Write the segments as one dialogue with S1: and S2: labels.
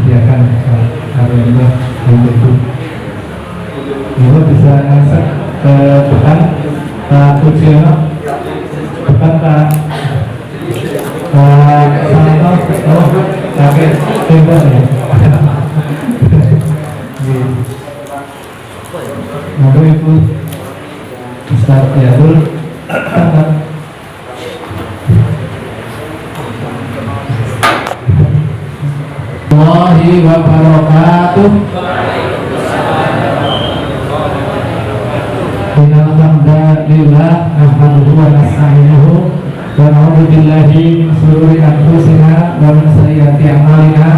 S1: disediakan alhamdulillah itu. Ibu bisa ngajak ke depan Pak Pujiono, depan Pak Santo, pakai tembok ya. Monggo Ibu Ustaz Yadul. Warahmatullahi wabarakatuh. Alhamdulillah nahmaduhu wa nasta'inuhu wa na'udzu billahi min shururi anfusina wa min sayyiati a'malina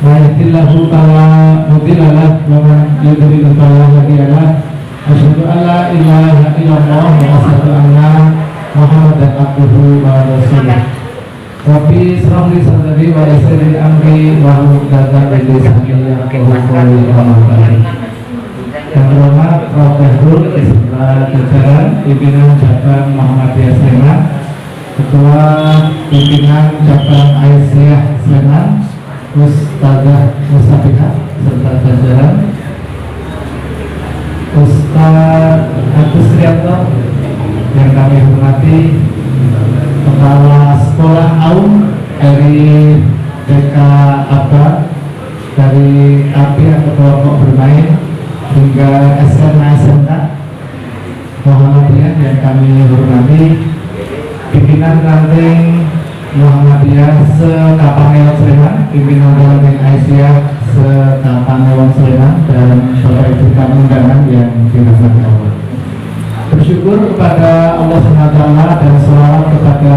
S1: may yahdihillahu fala mudilla lahu wa man yudlil fala hadiya lahu. Asyhadu an la ilaha illallah wa asyhadu anna Muhammadan abduhu wa rasuluh. Rabbi shrah li sadri wa yassir li amri wahlul 'uqdatam min lisani yafqahu qawli. Yang terhormat Profesor beserta jajaran pimpinan cabang Muhammadiyah Sleman, Ketua pimpinan cabang Aisyah Sleman, Ustazah Musabika serta jajaran, Ustaz Agus Rianto yang kami hormati, Kepala Sekolah AUM dari BK Abad, dari KAPI atau kelompok bermain hingga SMA SMK Muhammadiyah yang kami hormati, pimpinan ranting Muhammadiyah se-Kapanewon Sleman, pimpinan ranting Aisyah se-Kapanewon Sleman, dan Bapak Ibu tamu undangan yang dirahmati Allah. Bersyukur kepada Allah SWT dan sholawat kepada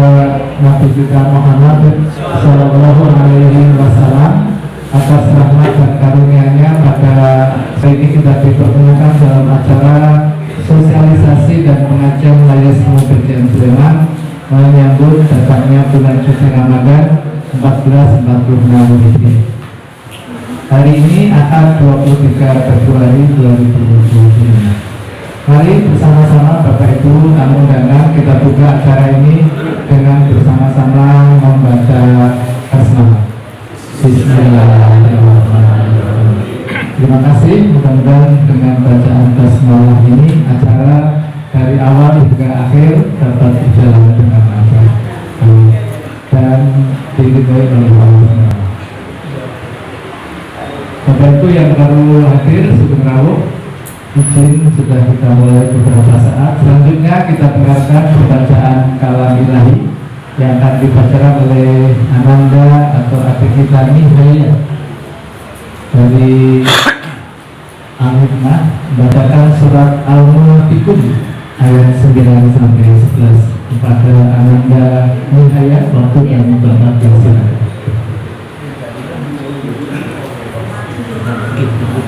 S1: Nabi kita Muhammad Sallallahu Alaihi Wasallam atas rahmat dan karunia-Nya. Pada hari ini kita dipertemukan dalam acara sosialisasi dan pengajian Majelis Muhammadiyah Sleman menyambut datangnya bulan suci Ramadan 1446 Hijriah. Hari ini akan 23 Februari 2020. Mari bersama-sama Bapak Ibu tamu undangan kita buka acara ini dengan bersama-sama membaca basmalah. Bismillahirrahmanirrahim. Terima kasih, mudah-mudahan dengan bacaan basmalah ini acara dari awal hingga akhir dapat berjalan dengan lancar dan diridhoi oleh Allah. Bapak Ibu yang baru hadir sugeng rawuh, izin sudah kita mulai beberapa saat. Selanjutnya kita dengarkan pembacaan kalam ilahi yang akan dibacakan oleh Ananda atau adik kita Nihaya dari Al-Hikmah, membacakan surat Al-Munafiqun ayat 9 sampai 11 kepada Ananda Nihaya. Waktu yang Bapak silakan.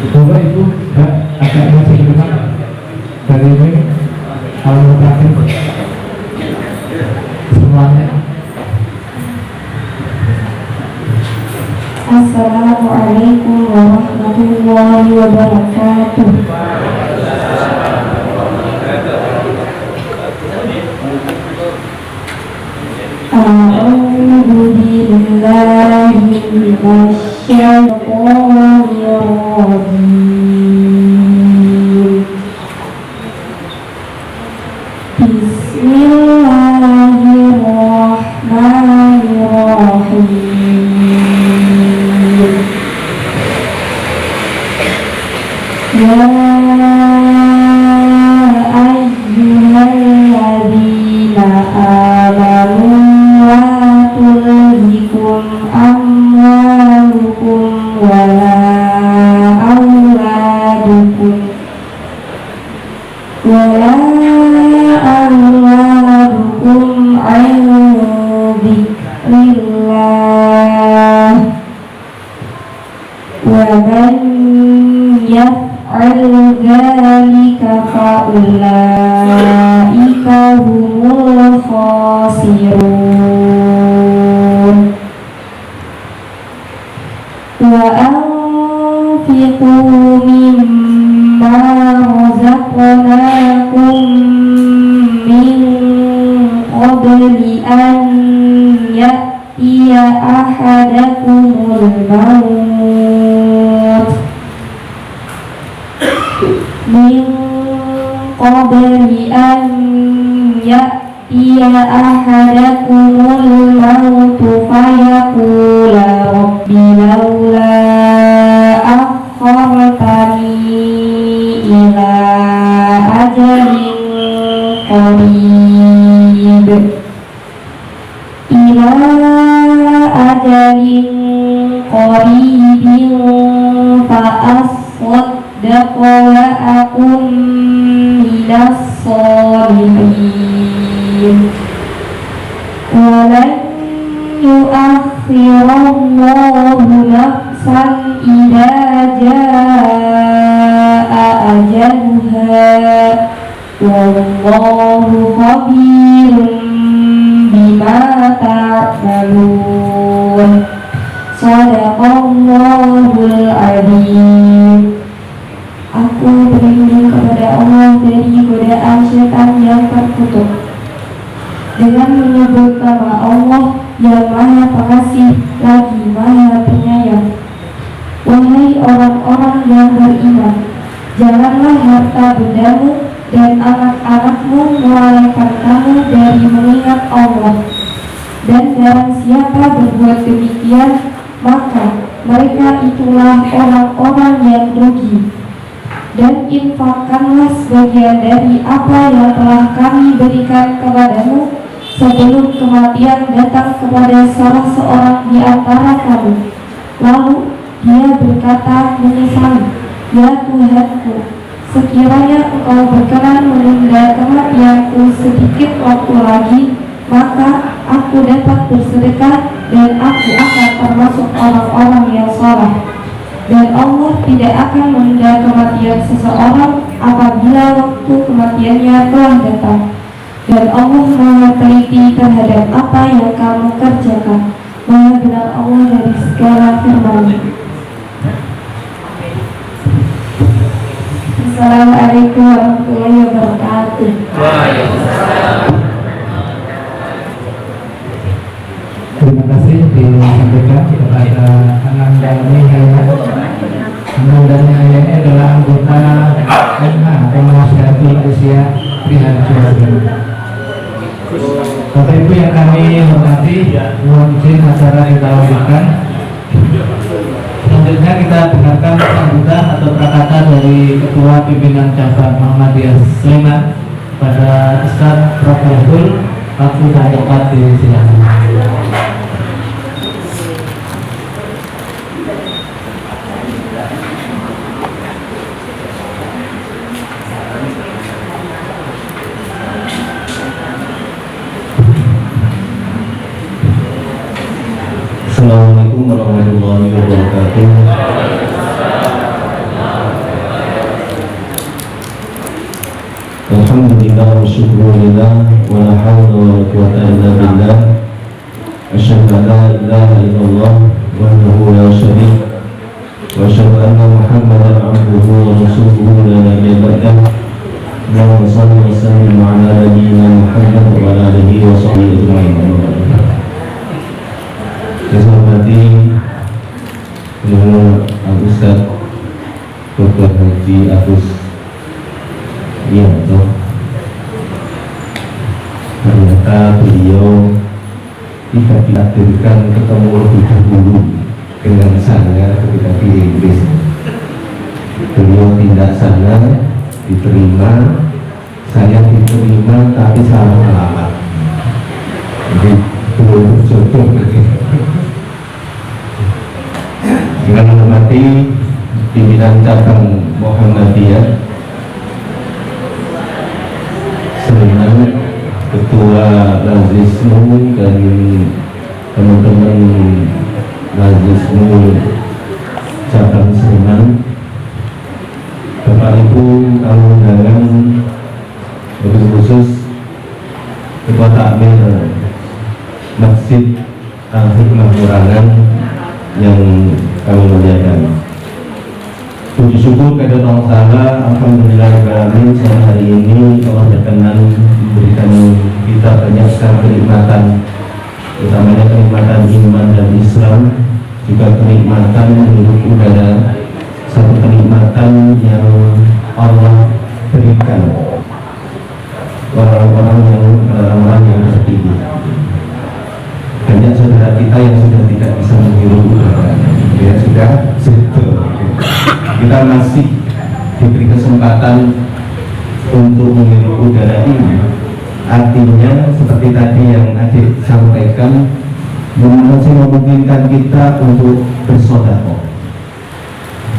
S1: Bapak Ibu agak masih dengar dari ini Al-Munafiqun semuanya.
S2: Assalamualaikum warahmatullahi wabarakatuh. A'udzu billahi minasy syaithanir rajim. Bismillahirrahmanirrahim. Ya ayyuhalladzina amanu la tulhikum amwalukum wala auladukum an dzikrillah wa man yaf'al dzalika fa ulaika humul khasirun. Wa anfiqu mimma razaqnakum min qabli an ya'tiya ahadakumul maut أن يأتي أحدكم الموت فيقول رب لولا أخرتني إلى أجل قريب فأصدق وأكن من الصالحين ولن يؤخر الله نفسا إذا جاء أجلها والله خبير بما تعملون. Shadaqallahul adzim. Aku berlindung kepada Allah dari godaan syaitan yang terkutuk dengan menyebut nama Allah yang Maha Pengasih lagi Maha Penyayang. Wahai orang-orang yang beriman, janganlah harta bendamu dan anak-anakmu melalaikan kamu dari mengingat Allah. Dan barang siapa berbuat demikian, maka mereka itulah orang-orang yang rugi. Dan infakkanlah sebagian dari apa yang telah kami berikan kepadamu sebelum kematian datang kepada salah seorang di antara kamu. Lalu dia berkata menyesali, ya Tuhanku, sekiranya engkau berkenan menunda kematianku sedikit waktu lagi, maka aku dapat bersedekah dan aku akan termasuk orang-orang yang saleh. Dan Allah tidak akan menunda kematian seseorang apabila waktu kematiannya telah datang. Dan Allah Maha teliti terhadap apa yang kamu kerjakan. Maha benar Allah dari segala firman-Nya. Assalamualaikum warahmatullahi wabarakatuh.
S1: Terima kasih disampaikan kepada Anandani Hayat. Anandani Hayat adalah anggota MH atau Masyarakat Malaysia Triharjo. Bapak Ibu yang kami hormati, mohon izin acara kita lanjutkan. Selanjutnya kita dengarkan sambutan atau prakata dari Ketua Pimpinan Cabang Muhammadiyah Sleman pada Ustaz Profesor Waktu dan tempat disilakan.
S3: Assalamualaikum warahmatullahi wabarakatuh. Alhamdulillah wa syukurillah wa la hawla wa la quwwata illa billah. Asyhadu an la ilaha illallah wahdahu la syarika wa asyhadu anna Muhammadan abduhu wa rasuluhu la nabiyya ba'dahu. Allahumma shalli wa sallim ala nabiyyina Muhammad wa ala alihi wa sahbihi ajma'in. Saya hormati Ustaz Dr. Haji Agus Yanto. Ternyata beliau tidak ditakdirkan ketemu lebih dahulu dengan saya ketika di Inggris. Beliau pindah sana, diterima, saya diterima tapi salah alamat. Jadi belum jodoh. Dengan menghormati pimpinan cabang Muhammadiyah Sleman, Ketua Lazismu dan teman-teman Lazismu cabang Sleman, Bapak Ibu tamu undangan, lebih khusus Ketua Takmir Masjid Al-Hikmah Murangan yang kami muliakan. Puji syukur kepada Allah Ta'ala, alhamdulillahirrahmanirrahim, siang hari ini Allah berkenan memberikan kita banyak sekali kenikmatan, utamanya kenikmatan iman dan Islam, juga kenikmatan hidup udara, satu kenikmatan yang Allah berikan orang yang seperti ini. Banyak saudara kita yang sudah tidak bisa menghirup udara, ya sudah settle. Kita masih diberi kesempatan untuk menghirup udara ini. Artinya seperti tadi yang adik sampaikan, masih memungkinkan kita untuk bersedekah.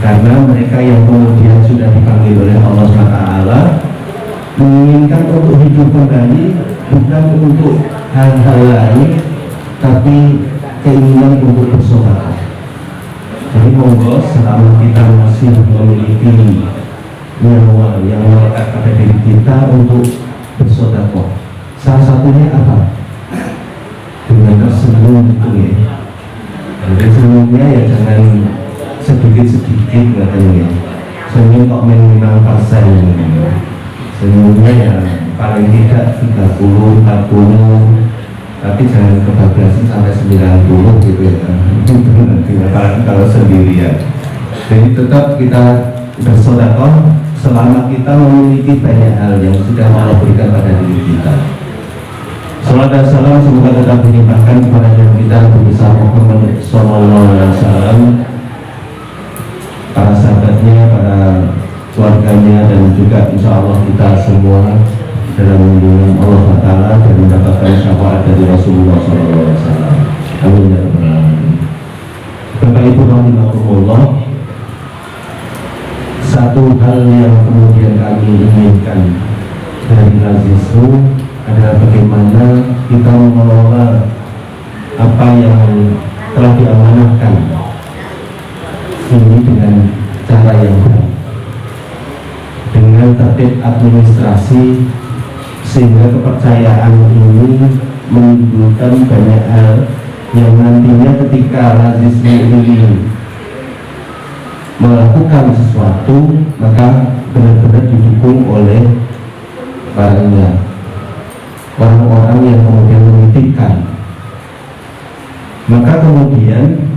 S3: Karena mereka yang kemudian sudah dipanggil oleh Allah SWT menginginkan untuk hidup kembali, bukan untuk hal-hal lain, tapi keinginan untuk bersedekah. Jadi monggo selama kita masih memiliki nyawa yang melekat pada diri kita untuk bersedekah. Salah satunya apa? Dengan tersenyum itu ya. Jadi senyumnya ya jangan sedikit-sedikit katanya. Senyum kok main 5%. Senyumnya ya paling tidak 30, 40, tapi jangan kebablasan sampai 90 gitu ya. Apalagi kalau sendirian. Jadi tetap kita bersedekah selama kita memiliki banyak hal yang sudah Allah berikan pada diri kita. Salam dan salam semoga tetap dilimpahkan kepada Nabi kita Nabi Muhammad SAW, para sahabatnya, para keluarganya, dan juga insya Allah kita semua dalam lindungan Allah Taala dan mendapatkan syafaat dari Rasulullah SAW. Amin ya rabbal alamin. Bapak Ibu rahimakumullah, satu hal yang kemudian kami inginkan dari Lazismu adalah bagaimana kita mengelola apa yang telah diamanahkan ini dengan cara yang baik, dengan tertib administrasi, sehingga kepercayaan ini menimbulkan banyak hal yang nantinya ketika Lazismu ini melakukan sesuatu maka benar-benar didukung oleh orang-orang yang kemudian menitipkan. Maka kemudian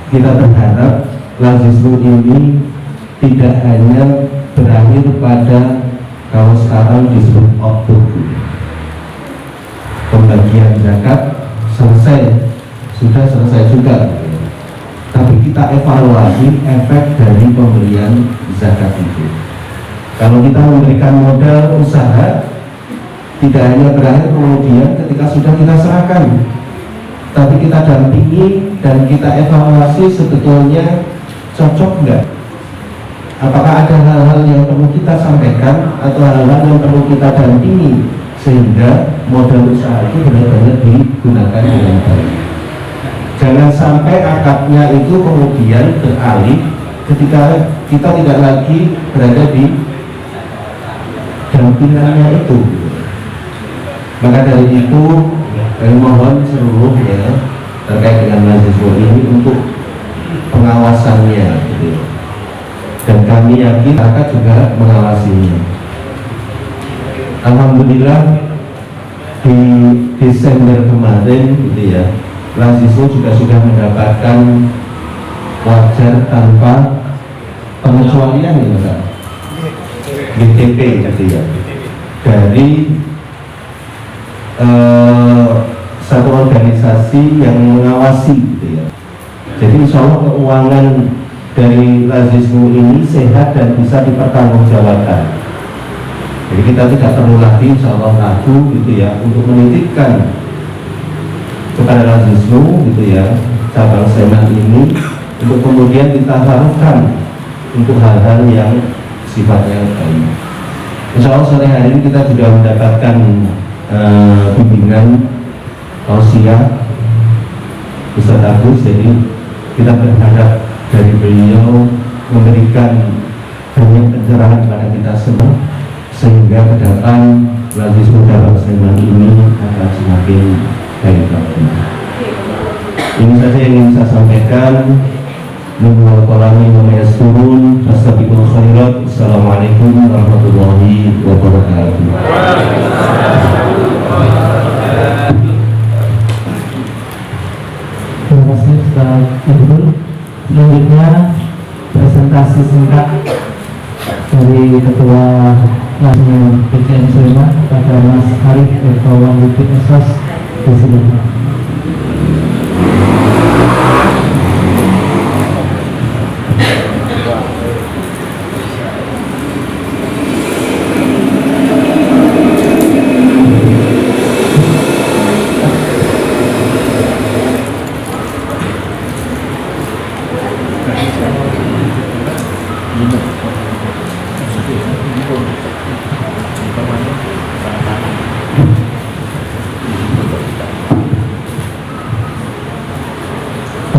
S3: kita berharap Lazismu ini tidak hanya berakhir pada kalau sekarang disebut oktober, pembagian zakat sudah selesai juga, tapi kita evaluasi efek dari pemberian zakat itu. Kalau kita memberikan modal usaha, tidak hanya berakhir kemudian ketika sudah kita serahkan, tapi kita dampingi dan kita evaluasi sebetulnya cocok enggak, apakah ada hal-hal yang perlu kita sampaikan atau hal-hal yang perlu kita dampingi sehingga modal usaha itu benar-benar digunakan dengan baik. Jangan sampai akadnya itu kemudian beralih ketika kita tidak lagi berada di dampingannya itu. Maka dari itu kami mohon seluruhnya terkait dengan Lazismu ini untuk pengawasannya gitu. Dan kami yakin akan juga mengawasinya. Alhamdulillah di Desember kemarin gitu ya, Lazismu juga sudah mendapatkan wajar tanpa pengecualian ya Pak, BTP gitu ya, dari satu organisasi yang mengawasi gitu ya. Jadi insya Allah keuangan dari Lazismu ini sehat dan bisa dipertanggungjawabkan. Jadi kita tidak perlu lagi insya Allah ragu gitu ya untuk menitipkan kepada Lazismu gitu ya cabang Sleman ini untuk kemudian ditasarukan untuk hal-hal yang sifatnya baik. Insya Allah sore hari ini kita sudah mendapatkan bimbingan tausiah Ustaz Agus, jadi kita berharap dari beliau memberikan banyak pencerahan kepada kita semua sehingga ke depan Lazismu cabang Sleman ini akan semakin baik lagi. Ini saja yang ingin saya sampaikan. Minal qalami wa mayasturun fastabiqul khairat. Assalamualaikum warahmatullahi wabarakatuh.
S1: Terima kasih Ustaz Ibnu. Selanjutnya presentasi singkat dari Ketua langsung PCN Sleman pada Mas Arif Eko Wangwiti Esos di sini.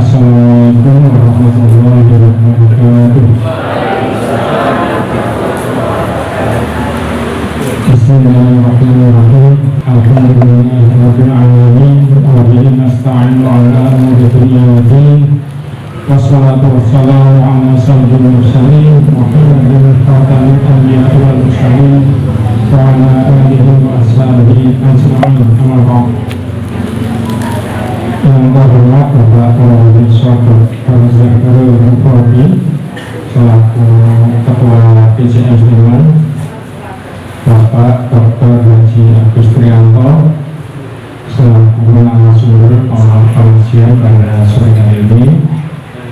S4: Assalamualaikum warahmatullahi wabarakatuh. Bismillahirrahmanirrahim. Alhamdulillahirabbil alamin wa bihi nasta'inu ala umuri dunya waddin. Wassalatu wassalamu ala sayyidil mursalin Muhammadin khatamil anbiya'i wal mursalin wa ala alihi wa ashabihi ajma'in. Amma ba'd. Yang terhormat Bapak Wali Songo Zakaria Mufardi selaku Ketua PCN Sleman, Bapak Dr. Haji Agus Trianto selaku narasumber pengajian pada sore hari ini,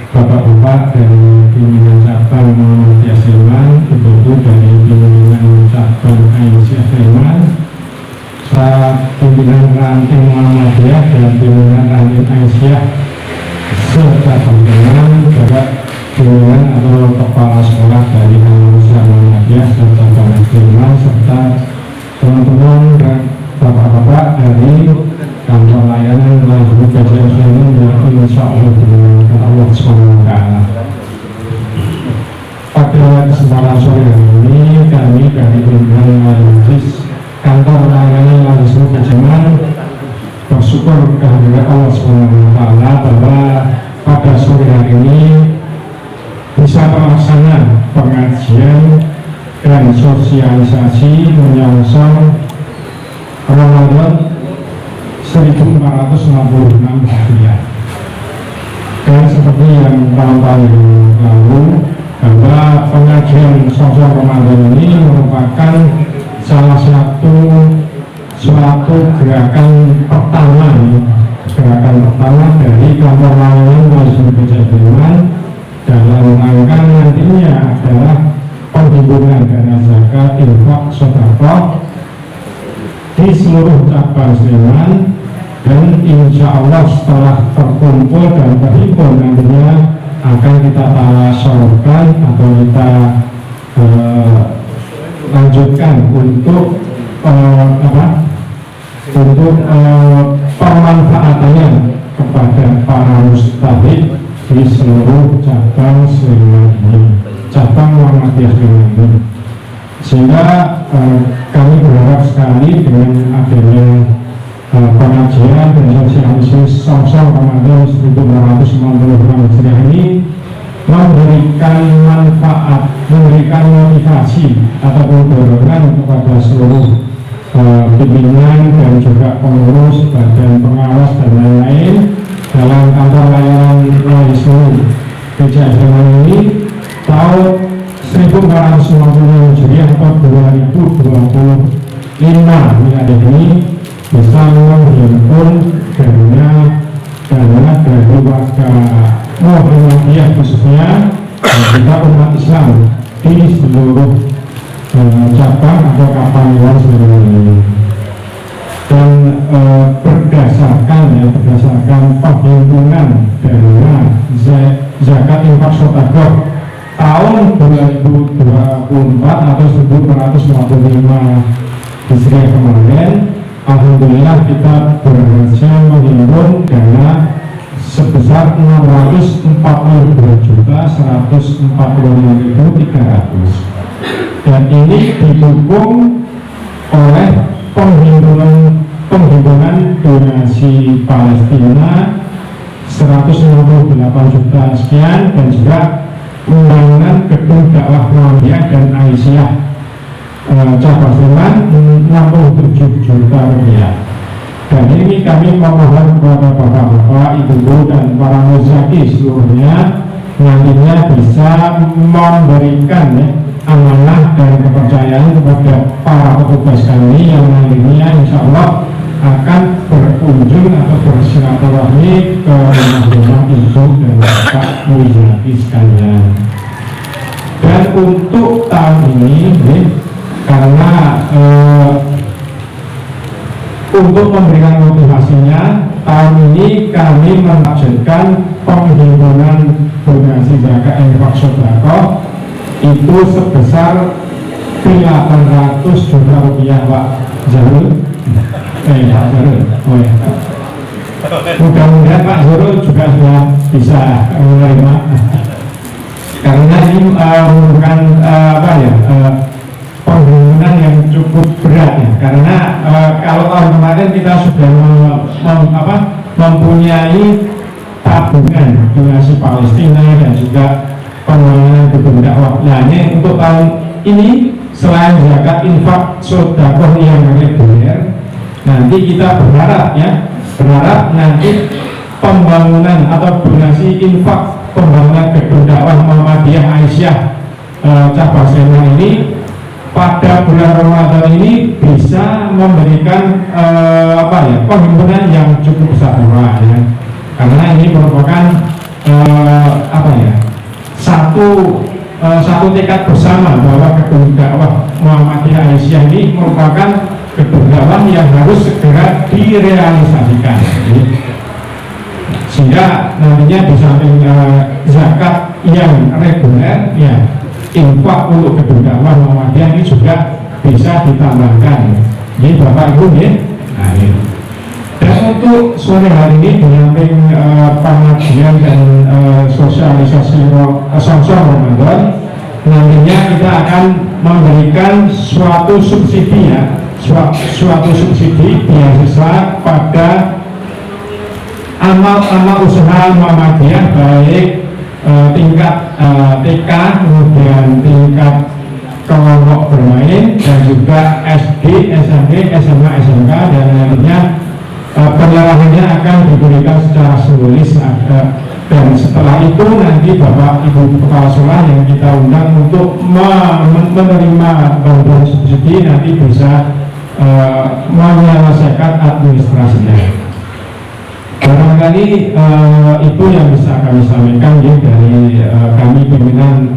S4: Bapak-bapak dari pimpinan cabang Muhammadiyah Sleman, ibu-ibu dari pimpinan cabang Aisyah Sleman, pimpinan ranting Muhammadiyah dan pimpinan ranting Aisyah serta pimpinan juga pimpinan atau kepala sekolah dari Aisyah Muhammadiyah serta cabang Sleman serta teman-teman dan bapak-bapak dari kantor layanan lanjut PCN Sleman yang insya Allah dimuliakan Allah SWT. Pada kesempatan sore hari ini kami dari pimpinan Majelis Kantor Layanan Langsung Kejaman bersyukur kehadirat Allah SWT bahwa pada sore hari ini bisa terlaksana pengajian dan sosialisasi menyongsong Ramadan 1466 Hijriah. Dan seperti yang tahun-tahun lalu, bahwa pengajian sosok Ramadan ini merupakan salah satu gerakan pertama dari kantor layanan Langsung Kejaman dalam rangka nantinya adalah penghimpunan dana zakat, infak, sedekah di seluruh cabang Sleman, dan insya Allah setelah terkumpul dan terhimpun nantinya akan kita tawasulkan atau kita lanjutkan untuk pemanfaatannya kepada para mustahik di seluruh cabang Sleman ini, cabang Muhammadiyah Sleman ini. Sehingga kami berharap sekali dengan adanya pengajian dan sosialisasi Song-Song Ramadan 1466 Hijriah ini memberikan manfaat, memberikan motivasi ataupun dorongan kepada seluruh pimpinan dan juga pengurus, badan pengawas dan lain-lain dalam kantor layanan langsung PCN Sleman ini tahun 1450 Hijriah atau 2025 ini bisa menghimpun dana dari warga Muhammadiyah khususnya dan kita umat Islam di seluruh cabang atau kapalian Sleman ini. Dan berdasarkan penghimpunan dana zakat infak sedekah tahun 2024 atau 1455 Hijriah kemarin, alhamdulillah kita berhasil menghimpun dana sebesar 642.145.300, dan ini didukung oleh penghimpunan donasi Palestina 168 juta sekian, dan juga pembangunan gedung dakwah Muhammadiyah dan Aisyah cabang Sleman 67 juta rupiah. Dan ini kami memohon kepada bapak-bapak, ibu-ibu dan para muzaki seluruhnya nantinya bisa memberikan amanah dan kepercayaan kepada para petugas kami yang nantinya insya Allah akan berkunjung atau bersilaturahmi ke rumah-rumah ibu dan bapak Mujahid sekalian. Dan untuk tahun ini, karena untuk memberikan motivasinya, tahun ini kami menargetkan penghimpunan donasi zakat infak sedekah itu sebesar 800 juta rupiah, Pak Zarul. Pak Zarul, oh ya. Mudah-mudahan Pak Zarul juga sudah bisa menerima, karena ini merupakan penghimpunan yang cukup berat ya. Karena kalau tahun kemarin kita sudah mempunyai tabungan donasi Palestina dan juga pengembangan gedung dakwah. Nah, ini untuk tahun ini selain zakat infak sedekah yang reguler, nanti kita berharap nanti pembangunan atau donasi infak pembangunan gedung dakwah Muhammadiyah Aisyah cabang Sleman ini pada bulan Ramadan ini bisa memberikan penghimpunan yang cukup besar ya. Karena ini merupakan satu tekad bersama bahwa gedung dakwah Muhammadiyah Aisyah ini merupakan gedung dakwah yang harus segera direalisasikan. Sehingga nantinya di samping zakat yang reguler ya, infak untuk gedung dakwah Muhammadiyah ini juga bisa ditambahkan. Ini Bapak Ibu ya. Nah, ini. Dan untuk sore hari ini penyamping pengajian dan sosialisasi Somsom Ramadan, nantinya kita akan memberikan suatu subsidi ya, suatu subsidi beasiswa pada amal-amal usaha Muhammadiyah, baik tingkat TK, kemudian tingkat kelompok bermain, dan juga SD, SMP, SMA, SMK, dan nantinya penyerahannya akan diberikan secara simbolis. Dan setelah itu nanti Bapak Ibu Kepala Sekolah yang kita undang untuk menerima bantuan subsidi nanti bisa menyelesaikan administrasinya. Barangkali itu yang bisa kami sampaikan ya, dari kami pimpinan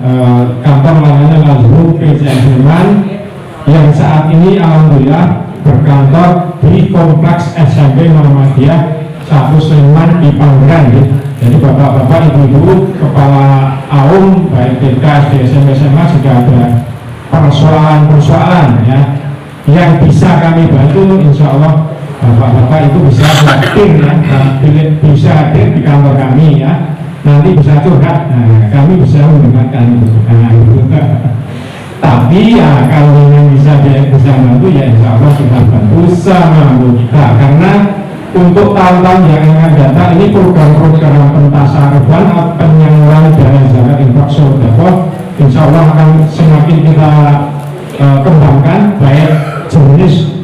S4: kantor layanan Al-Zuhur PCN Sleman yang saat ini alhamdulillah berkantor di kompleks SMP Muhammadiyah 1 Sleman di Panggilan ya. Jadi bapak-bapak, ibu-ibu, kepala AUM baik TK, SD, SMP, SMA jika ada persoalan-persoalan ya yang bisa kami bantu, insya Allah bapak-bapak itu bisa hadir ya, bisa hadir di kantor kami ya, nanti bisa curhat, nah, kami bisa mendengarkan itu. Tapi ya kalau yang bisa bantu ya insya Allah kita bantu semampu kita, karena untuk tahun-tahun yang akan datang ini program-program pentasarufan atau penyaluran dana zakat infak sedekah insya Allah akan semakin kita kembangkan, baik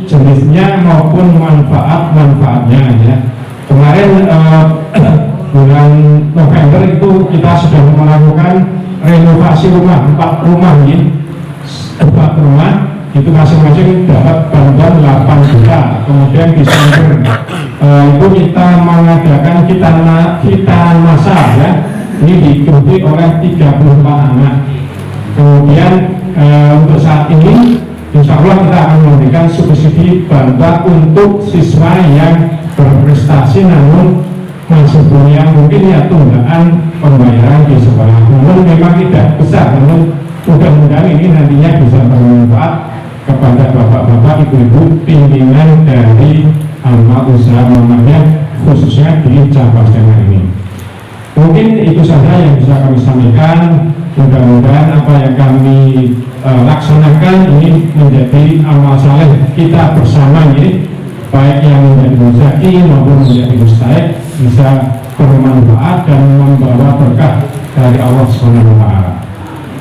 S4: jenisnya maupun manfaatnya ya. Kemarin bulan November itu kita sudah melakukan renovasi rumah 4 rumah ya. 4 rumah itu masing-masing dapat bantuan 8 juta. Kemudian di Desember itu kita mengadakan khitan masal ya, ini diikuti oleh 34 anak. Kemudian untuk saat ini insya Allah kita akan memberikan subsidi bantuan untuk siswa yang berprestasi namun masih punya mungkin ya tunggakan pembayaran di sekolah, namun memang tidak besar, namun mudah-mudahan ini nantinya bisa bermanfaat kepada bapak-bapak, ibu-ibu pimpinan dari amal usaha Muhammadiyah khususnya di cabang Sleman ini. Mungkin itu saja yang bisa kami sampaikan. Mudah-mudahan apa yang kami laksanakan ini menjadi amal saleh kita bersama ini, baik yang menjadi muzaki maupun menjadi mustahik, bisa bermanfaat dan membawa berkah dari Allah Subhanahu wa Ta'ala.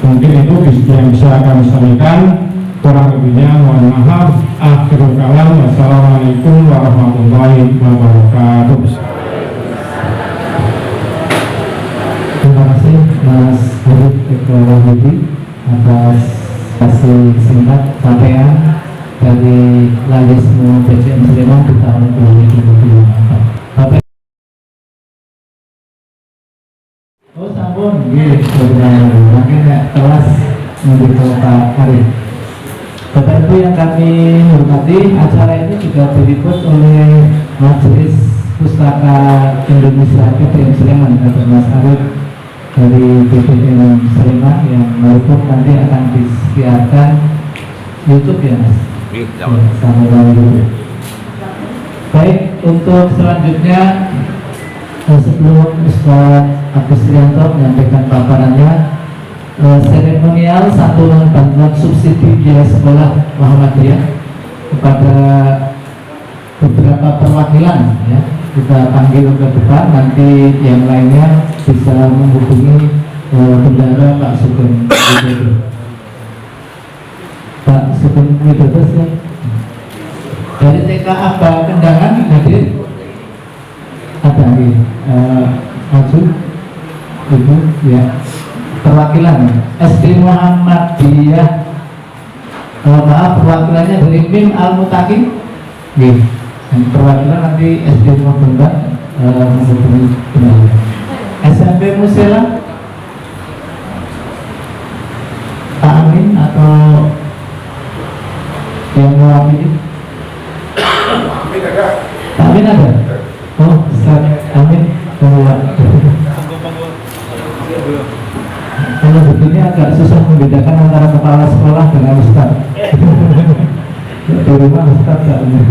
S4: Mungkin itu yang bisa kami sampaikan. Kurang lebihnya mohon maaf. Akhirul kalam. Wassalamualaikum warahmatullahi wabarakatuh.
S1: Terima kasih Mas Habib Eko Wahyudi atas singkat capaian dari Lalismu PCM Sleman di tahun 2024. Bapak. Oh sampun, gitu. Makanya kelas menurut Pak Arif. Bapak Ibu yang kami hormati, acara ini juga diliput oleh Majelis Pustaka Indonesia PCM Sleman atau Mas Arif dari PCM Sleman yang meliput nanti akan disiarkan YouTube ya Mas. Sama YouTube. Baik, untuk selanjutnya sebelum Ustaz Agus Rianto menyampaikan paparannya, seremonial santunan bantuan subsidi biaya sekolah Muhammadiyah kepada beberapa perwakilan ya, kita panggil ke depan, nanti yang lainnya bisa menghubungi bendara Pak Sugeng Widodo. Pak Sugeng Widodo ya. Dari TK Aba Kendangan hadir ada ini maju ibu ya, perwakilan SD Muhammadiyah, maaf perwakilannya dari Mim Al-Mutakin dan perwakilan nanti SD Muhammadiyah menghubungi bendara. SMP Musela Pak Amin atau yang mewakili Pak Amin ada? Oh, Ustaz Amin kalau begini agak susah membedakan antara kepala sekolah dengan Ustaz. Di rumah Ustaz tak ada.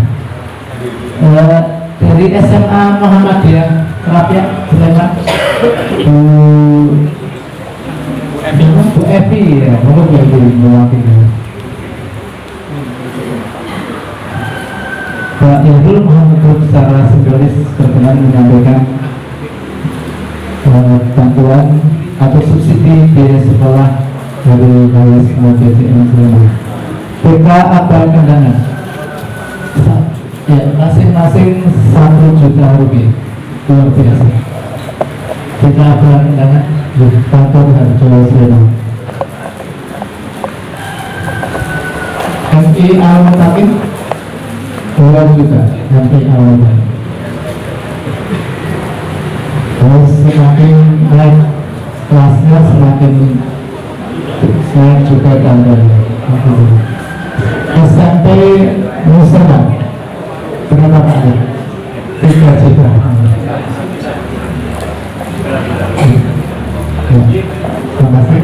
S1: Dari SMA Muhammadiyah Rakyat Sleman Bu Evi ya, Bu Evi mewakili. Pak Irul Muhammad secara simbolis berkenan menyampaikan bantuan atau subsidi biaya sekolah dari Lalismu PCM Sleman. PK Aba Kendangan ya, masing-masing 1 juta rupiah, luar biasa. PK Aba Kendangan kantor Harjo Sleman. MI Al-Mutakin 2 juta, MI Al-Mutakin. Terus semakin naik kelasnya semakin juga tambah. SMP Musema berapa kali? 3 juta. Terima kasih.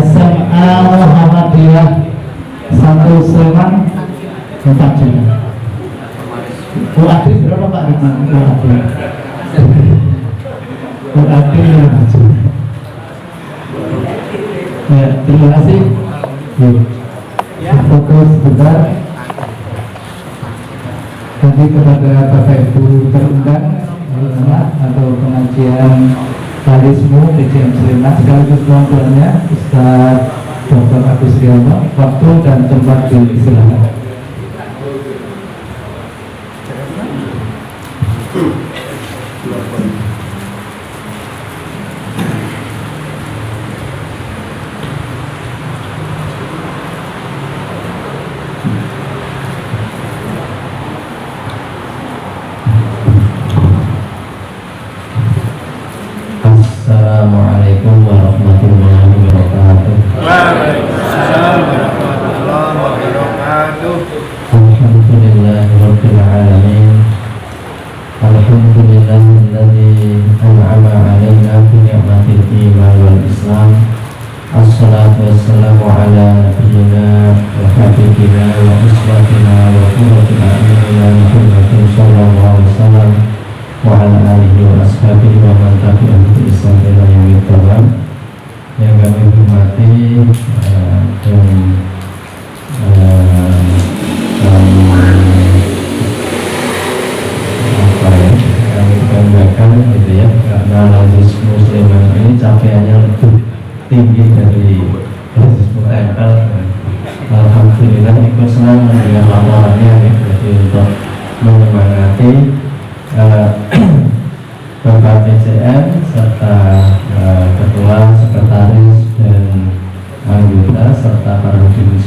S1: SMA Muhammadiyah 1 Sleman 4 juta. Bu Adi berapa Pak Ridwan? Bu Adi 5 juta. Ya, terima kasih. Fokus sebentar. Nanti kepada Bapak Ibu terundang atau pengajian Lalismu PCM Sleman sekaligus tuan-tuannya Ustaz Dr. Agus Rianto, waktu dan tempat disilakan.
S3: Assalamualaikum warahmatullahi wabarakatuh.
S5: Waalaikumsalam warahmatullahi wabarakatuh.
S3: Alhamdulillahirabbil alamin. Alhamdulillahilladzi an'ama 'alaina bi ni'matil iman wal islam. Assalatu wassalamu ala nabiyyina wa habibina wa uswatina wa qurrati a'yunina Muhammadin sallallahu alaihi wasallam wa ala alihi wa ashabihi wa man tabi'ahum bi ihsan ila yaumil qiyamah. Yang kami hormati kami banggakan gitu ya, karena Lalismu Sleman ini capaiannya lebih tinggi dari Lalismu Tempel. Alhamdulillah ikut senang dengan laporannya ya, jadi untuk menyemangati Bapak PCM serta ketua, sekretaris dan anggota serta para hadirin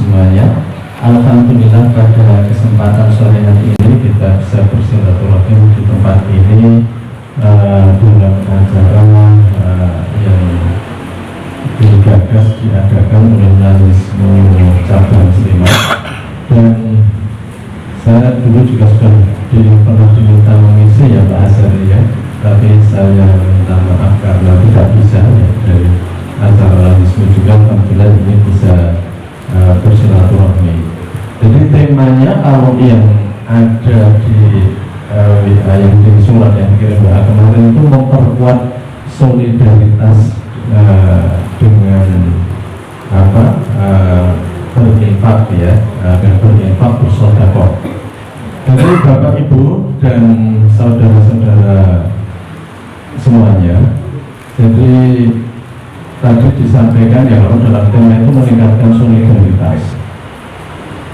S3: Alhamdulillah pada kesempatan sore hari ini kita bisa bersilaturahim di tempat ini dalam acara yang digagas diadakan oleh Nanisme Cabang Sleman. Dan saya dulu juga sudah pernah diminta mengisi ya Pak Azhari ya, tapi saya minta maaf karena tidak bisa ya, dari acara Nanisme juga. Alhamdulillah ini bisa bersilaturahmi. Jadi temanya kalau yang ada di WA yang di surat yang kirim WA kemarin itu memperkuat solidaritas dengan berinfak ya, dan berinfak bersedekah. Jadi Bapak Ibu dan saudara-saudara semuanya, jadi tadi disampaikan ya kalau dalam tema itu meningkatkan solidaritas.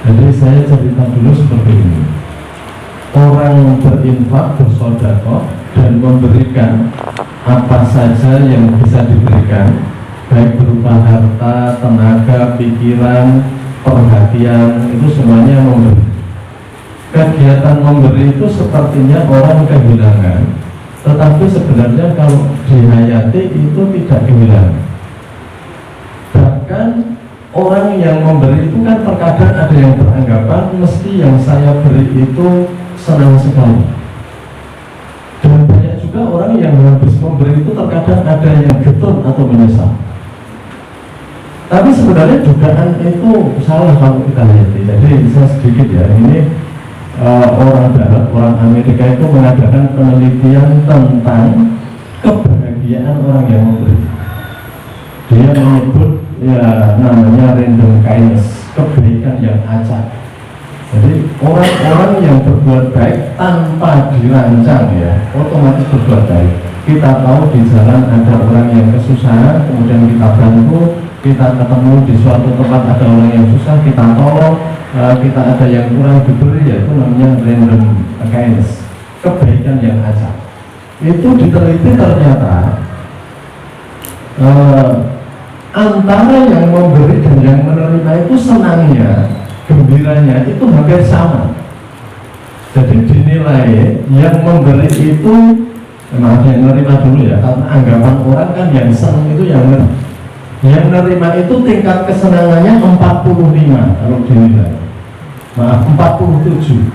S3: Jadi saya cerita dulu seperti ini. Orang berinfak, bersedekah dan memberikan apa saja yang bisa diberikan, baik berupa harta, tenaga, pikiran, perhatian, itu semuanya memberi. Kegiatan memberi itu sepertinya orang kehilangan, tetapi sebenarnya kalau dihayati itu tidak kehilangan. Bahkan orang yang memberi itu kan terkadang ada yang beranggapan mesti yang saya beri itu senang sekali. Dan banyak juga orang yang habis memberi itu terkadang ada yang getun atau menyesal. Tapi sebenarnya dugaan itu salah kalau kita lihat. Jadi bisa sedikit ya, ini orang Barat, orang Amerika itu mengadakan penelitian tentang kebahagiaan orang yang memberi. Dia menyebut ya namanya random kindness, kebaikan yang acak. Jadi orang-orang yang berbuat baik tanpa dirancang ya, otomatis berbuat baik. Kita tahu di jalan ada orang yang kesusahan, kemudian kita bantu. Kita ketemu di suatu tempat ada orang yang susah, kita tolong. Kita ada yang kurang diberi, yaitu namanya random kindness, kebaikan yang acak. Itu diteliti ternyata antara yang memberi dan yang menerima itu senangnya, gembiranya itu hampir sama. Jadi dinilai yang memberi itu, maaf yang menerima dulu ya, karena anggapan orang kan yang senang itu yang menerima itu tingkat kesenangannya 45 kalau dinilai, maaf 47.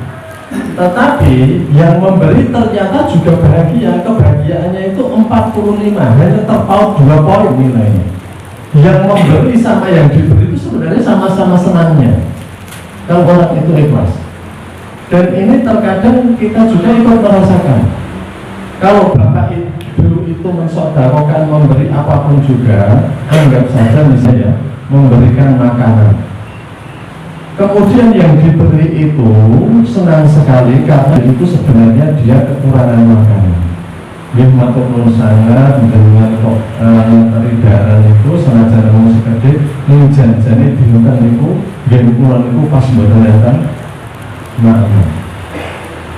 S3: Tetapi yang memberi ternyata juga bahagia, kebahagiaannya itu 45, hanya terpaut 2 poin nilainya. Yang memberi sama yang diberi itu sebenarnya sama-sama senangnya kalau orang itu ikhlas. Dan ini terkadang kita juga ikut merasakan. Kalau bapak ibu itu mensedekahkan, memberi apapun juga, anggap saja misalnya memberikan makanan, kemudian yang diberi itu senang sekali karena itu sebenarnya dia kekurangan makanan. Dia matur sangat dengan kok teridaran itu senajan mau sekede janjane dihutan itu game pulang itu pas berternyata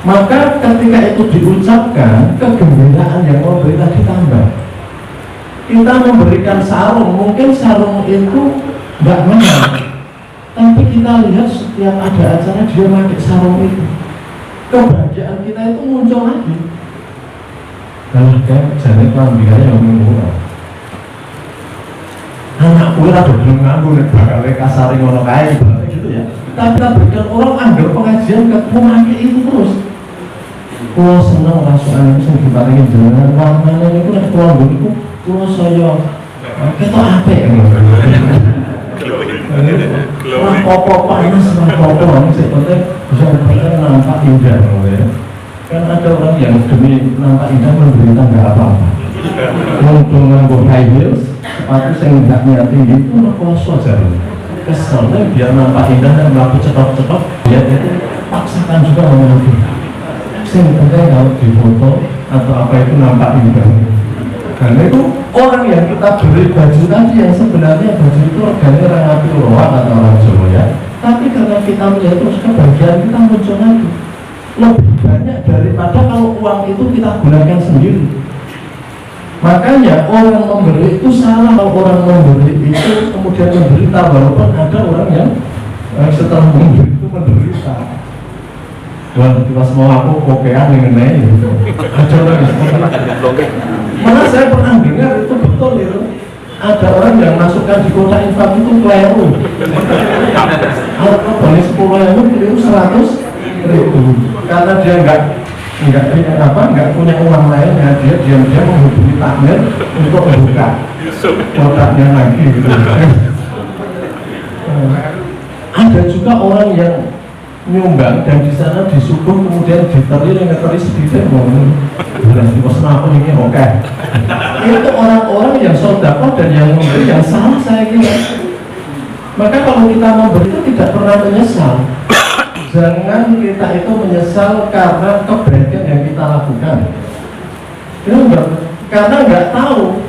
S3: maka ketika itu diucapkan kegembiraan yang memberi tadi tambah. Kita memberikan sarung, mungkin sarung itu nggak mahal, tapi kita lihat setiap ada acara dia pakai sarung itu, kebahagiaan kita itu muncul lagi. Kalau kayak jadi kelambiannya yang murah. Anak gue ada belum nganggur nih bakal kasari ngono kae gitu ya. Tapi kita berikan orang anggar pengajian ke memakai itu terus. Kalau senang rasukan itu dipakai jenengan warnanya itu nek keluar itu kalau saya kita apa ya? Wah popo panas, popo sebetulnya bisa nampak indah ya. Kan ada orang yang demi nampak indah memberi nggak apa-apa. Untuk nganggo high heels, sepatu yang nggak tinggi itu ngekoso aja. Keselnya biar nampak indah dan melakukan cetok-cetok, dia itu paksakan juga mengambil. Yang penting kalau di foto atau apa itu nampak indah. Karena itu orang yang kita beri baju tadi yang sebenarnya baju itu regane rapi roa kata orang Jawa ya. Tapi karena kita melihat terus kebahagiaan kita muncul lagi. Lebih banyak daripada kalau uang itu kita gunakan sendiri. Makanya orang memberi itu salah kalau orang memberi itu kemudian menderita, walaupun ada orang yang Setelah memberi itu menderita. Wah, pas mau aku kokean mengenai itu. Ada orang malah saya pernah dengar itu betul itu. Ada orang yang masukkan di kotak infak itu keliru. Kalau boleh 10.000 keliru 100.000 karena dia nggak punya uang lainnya, dia diam-diam menghubungi takmir untuk membuka kotaknya lagi gitu. Ada juga orang yang nyumbang dan di sana disuguh kemudian ngeteri sedikit berarti aku ini oke. Itu orang-orang yang sedekah dan yang memberi yang salah saya kira. Maka kalau kita memberi itu tidak pernah menyesal. Jangan kita itu menyesal karena kebaikan yang kita lakukan. Karena nggak tahu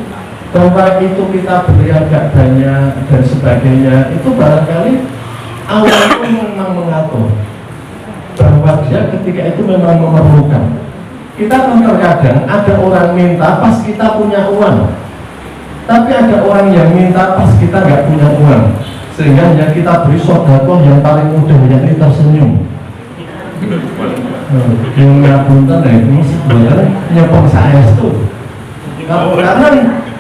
S3: bahwa itu kita beri agak banyak dan sebagainya. Itu barangkali Allah itu memang mengatur bahwa dia ketika itu memang memerlukan. Kita kan terkadang ada orang minta pas kita punya uang, tapi ada orang yang minta pas kita nggak punya uang, sehingga yang kita beri sedekah yang paling mudah yakni tersenyum. Yang ngapunten ini sebenarnya nyepong saya itu karena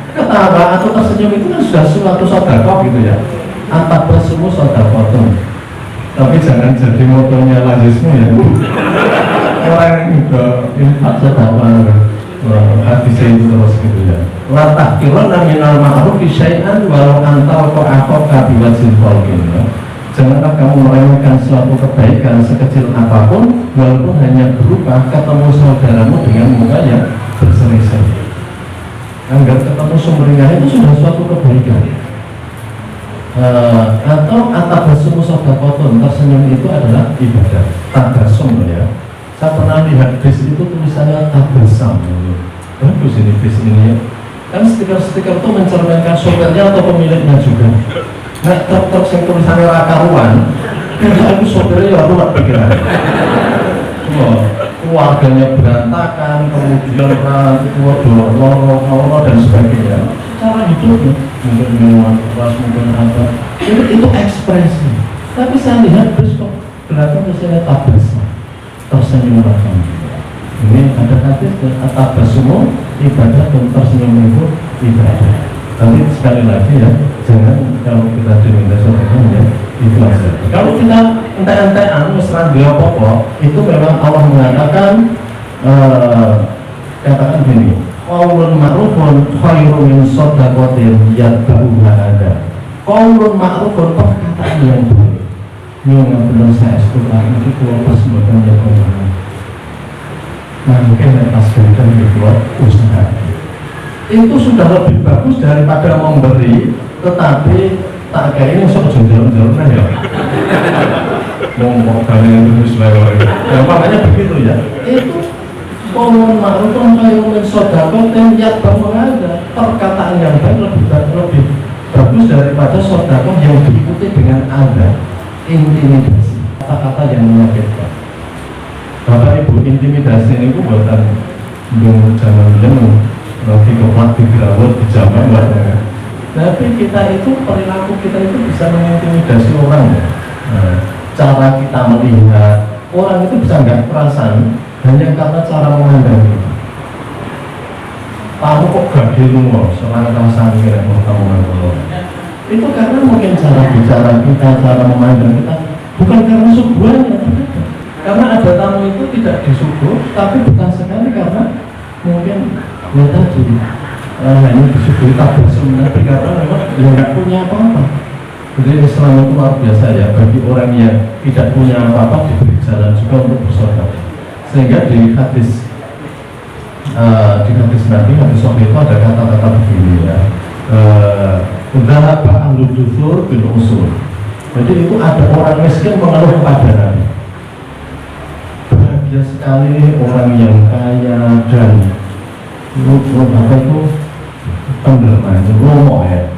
S3: ketawa atau tersenyum itu kan sudah suatu sedekah gitu ya. Antak bersumu sedekah. Tapi jangan jadi motonya lazismu ya. Orang itu infak sedekah hadisnya itu terus gitu ya. La tahqirana minal ma'ruf syai'an walau antal qa'aqa biwajhil qalbin. Janganlah kamu meremehkan suatu kebaikan sekecil apapun walaupun hanya berupa ketemu saudaramu dengan muka yang berseri-seri. Anggap ketemu sumringah itu sudah suatu kebaikan. Atau atabasum sedekahun, tersenyum itu adalah ibadah. Tabasum ya. Saya pernah lihat bis itu tulisannya tabasam. Bagus ini bis ini ya. Kan stiker-stiker itu mencerminkan sopirnya atau pemiliknya juga. Nah, truk yang tulisannya rakaruan, kan itu sopirnya ya ruwet pikiran. Keluarganya berantakan, kemudian loro dan sebagainya. Cara hidupnya mungkin minuman keras, mungkin apa itu ekspresi. Tapi saya lihat besok belakang tulisannya tabasam, tersenyum bahkan. Ini ada hadis tabasum ibadah dan tersenyum itu ibadah. Tapi sekali lagi ya, jangan kalau kita diminta sedekah ya itu aja. Kalau kita entek-entekan mesra dia pokok, itu memang Allah mengatakan katakan gini, qaulun ma'rufun khairun min shadaqatin yatba'uha ada. Qaulun ma'rufun perkataan yang baik. Yang benar saya sekolah itu kalau pas sebutkan ya Allah. Nah mungkin pas berikan itu usaha. Itu sudah lebih bagus daripada memberi, tetapi tak kayak ini sok jalan-jalan ya. Mau kalian terus lewat. Ya makanya begitu ya. Itu qaulun ma'rufun khairun min shadaqatin yatba'uha ada. Perkataan yang baik lebih bagus daripada sedekah yang diikuti dengan ada intimidasi, kata-kata yang menyakitkan. Bapak Ibu, intimidasi ini buatan zaman dulu lagi keplak digerawat di zaman ya. Tapi kita itu perilaku kita itu bisa mengintimidasi orang ya. Cara kita melihat orang itu bisa nggak perasaan hanya karena cara memandang kita. Kamu kok gak dilu soal perasaan kira mau kamu ngomong. Itu karena mungkin cara bicara kita, cara memandang kita, bukan karena suguhannya. Karena ada tamu itu tidak disuguh, tapi bukan sekali karena mungkin ya tadi ini disuguhi tabasum, tapi karena memang ya nggak punya apa-apa. Jadi Islam itu luar biasa ya, bagi orang yang tidak punya apa-apa diberi jalan juga untuk bersedekah. Sehingga di hadis Nabi, hadis Sahih itu ada kata-kata begini ya. Dhahaba ahlud dusur bil usul. Jadi itu ada orang miskin mengeluh kepada Nabi. Bahagia sekali orang yang kaya dan apa itu pendermanya, ngomong ya.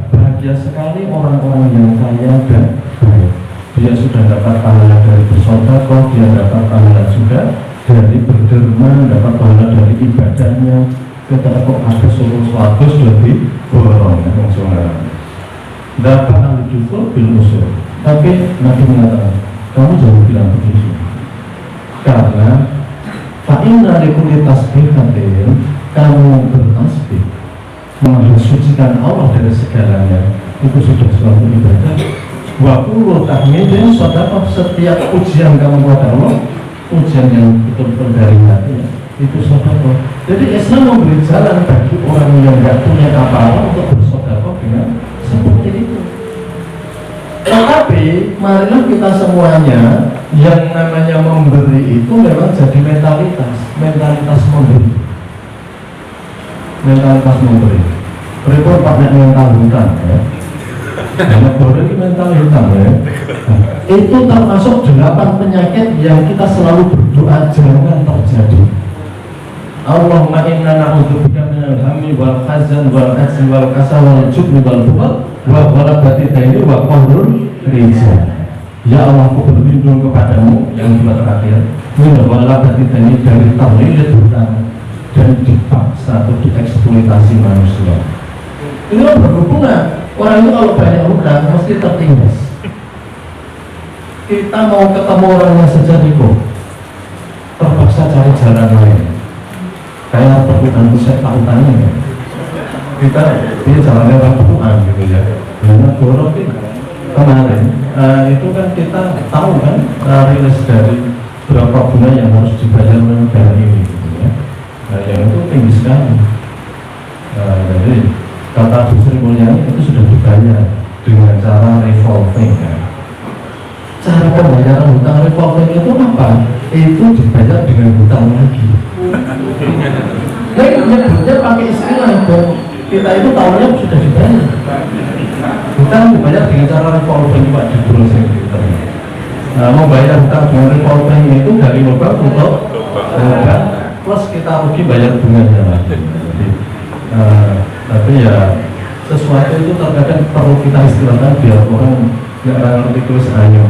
S3: Bahagia sekali orang-orang yang kaya dan baik. Dia sudah dapat pahala dari bersedekah, dia dapat pahala juga dari berderma, dapat pahala dari ibadahnya. Kita kok ada suatu suatu lebih borong, dapat al-jufur bil usul. Tapi Nabi mengatakan, kamu jangan bilang begitu, karena fa'inna likulli tasbihatin, kamu bertasbih mensucikan Allah dari segalanya, itu sudah suatu ibadah. Wa kullu tahmidin sedekah, setiap pujian kamu kepada Allah, pujian yang betul-betul dari hati, itu sedekah. Jadi Islam memberi jalan bagi orang yang tidak punya apa-apa untuk bersedekah dengan seperti itu. Tetapi marilah kita semuanya yang namanya memberi itu memang jadi mentalitas memberi. Mentalitas memberi. Berikut pakai mental hutang ya. Karena boleh mental hutang ya. Itu termasuk 8 penyakit yang kita selalu berdoa jangan terjadi. Allahumma inna na'udzubika minal hammi wal hazan wal ajzi wal kasal wal jubni wal bukhl wa ghalabati daini wa qahrul rijal. Ya Allah, aku berlindung kepadamu yang dua terakhir, minal ghalabati daini, dari terlilit hutang dan dipaksa atau dieksploitasi manusia. Ini berhubungan. Orang itu kalau banyak hutang mesti tertindas. Kita mau ketemu orangnya saja Niko, terpaksa cari jalan lain. Kayak perhutang itu saya tak utangnya ya. Kita dia jalannya perhutan gitu ya. Karena borok kemarin itu kan kita tahu kan rilis dari berapa bunga yang harus dibayar negara ini gitu ya. Nah, yang itu tinggi sekali. Jadi kata Bu Sri Mulyani itu sudah dibayar dengan cara revolving ya. Cara pembayaran hutang revolving itu apa? Itu dibayar dengan hutang lagi. Nyebutnya pakai istilah dan kita itu tahunya sudah dibayar. Hutang dibayar dengan cara revolving Pak di browsing Twitter. Membayar hutang dengan revolving itu dari lubang untuk lubang plus kita rugi bayar bunganya lagi. Tapi ya sesuatu itu terkadang perlu kita istilahkan biar orang nggak ngerti terus ayo.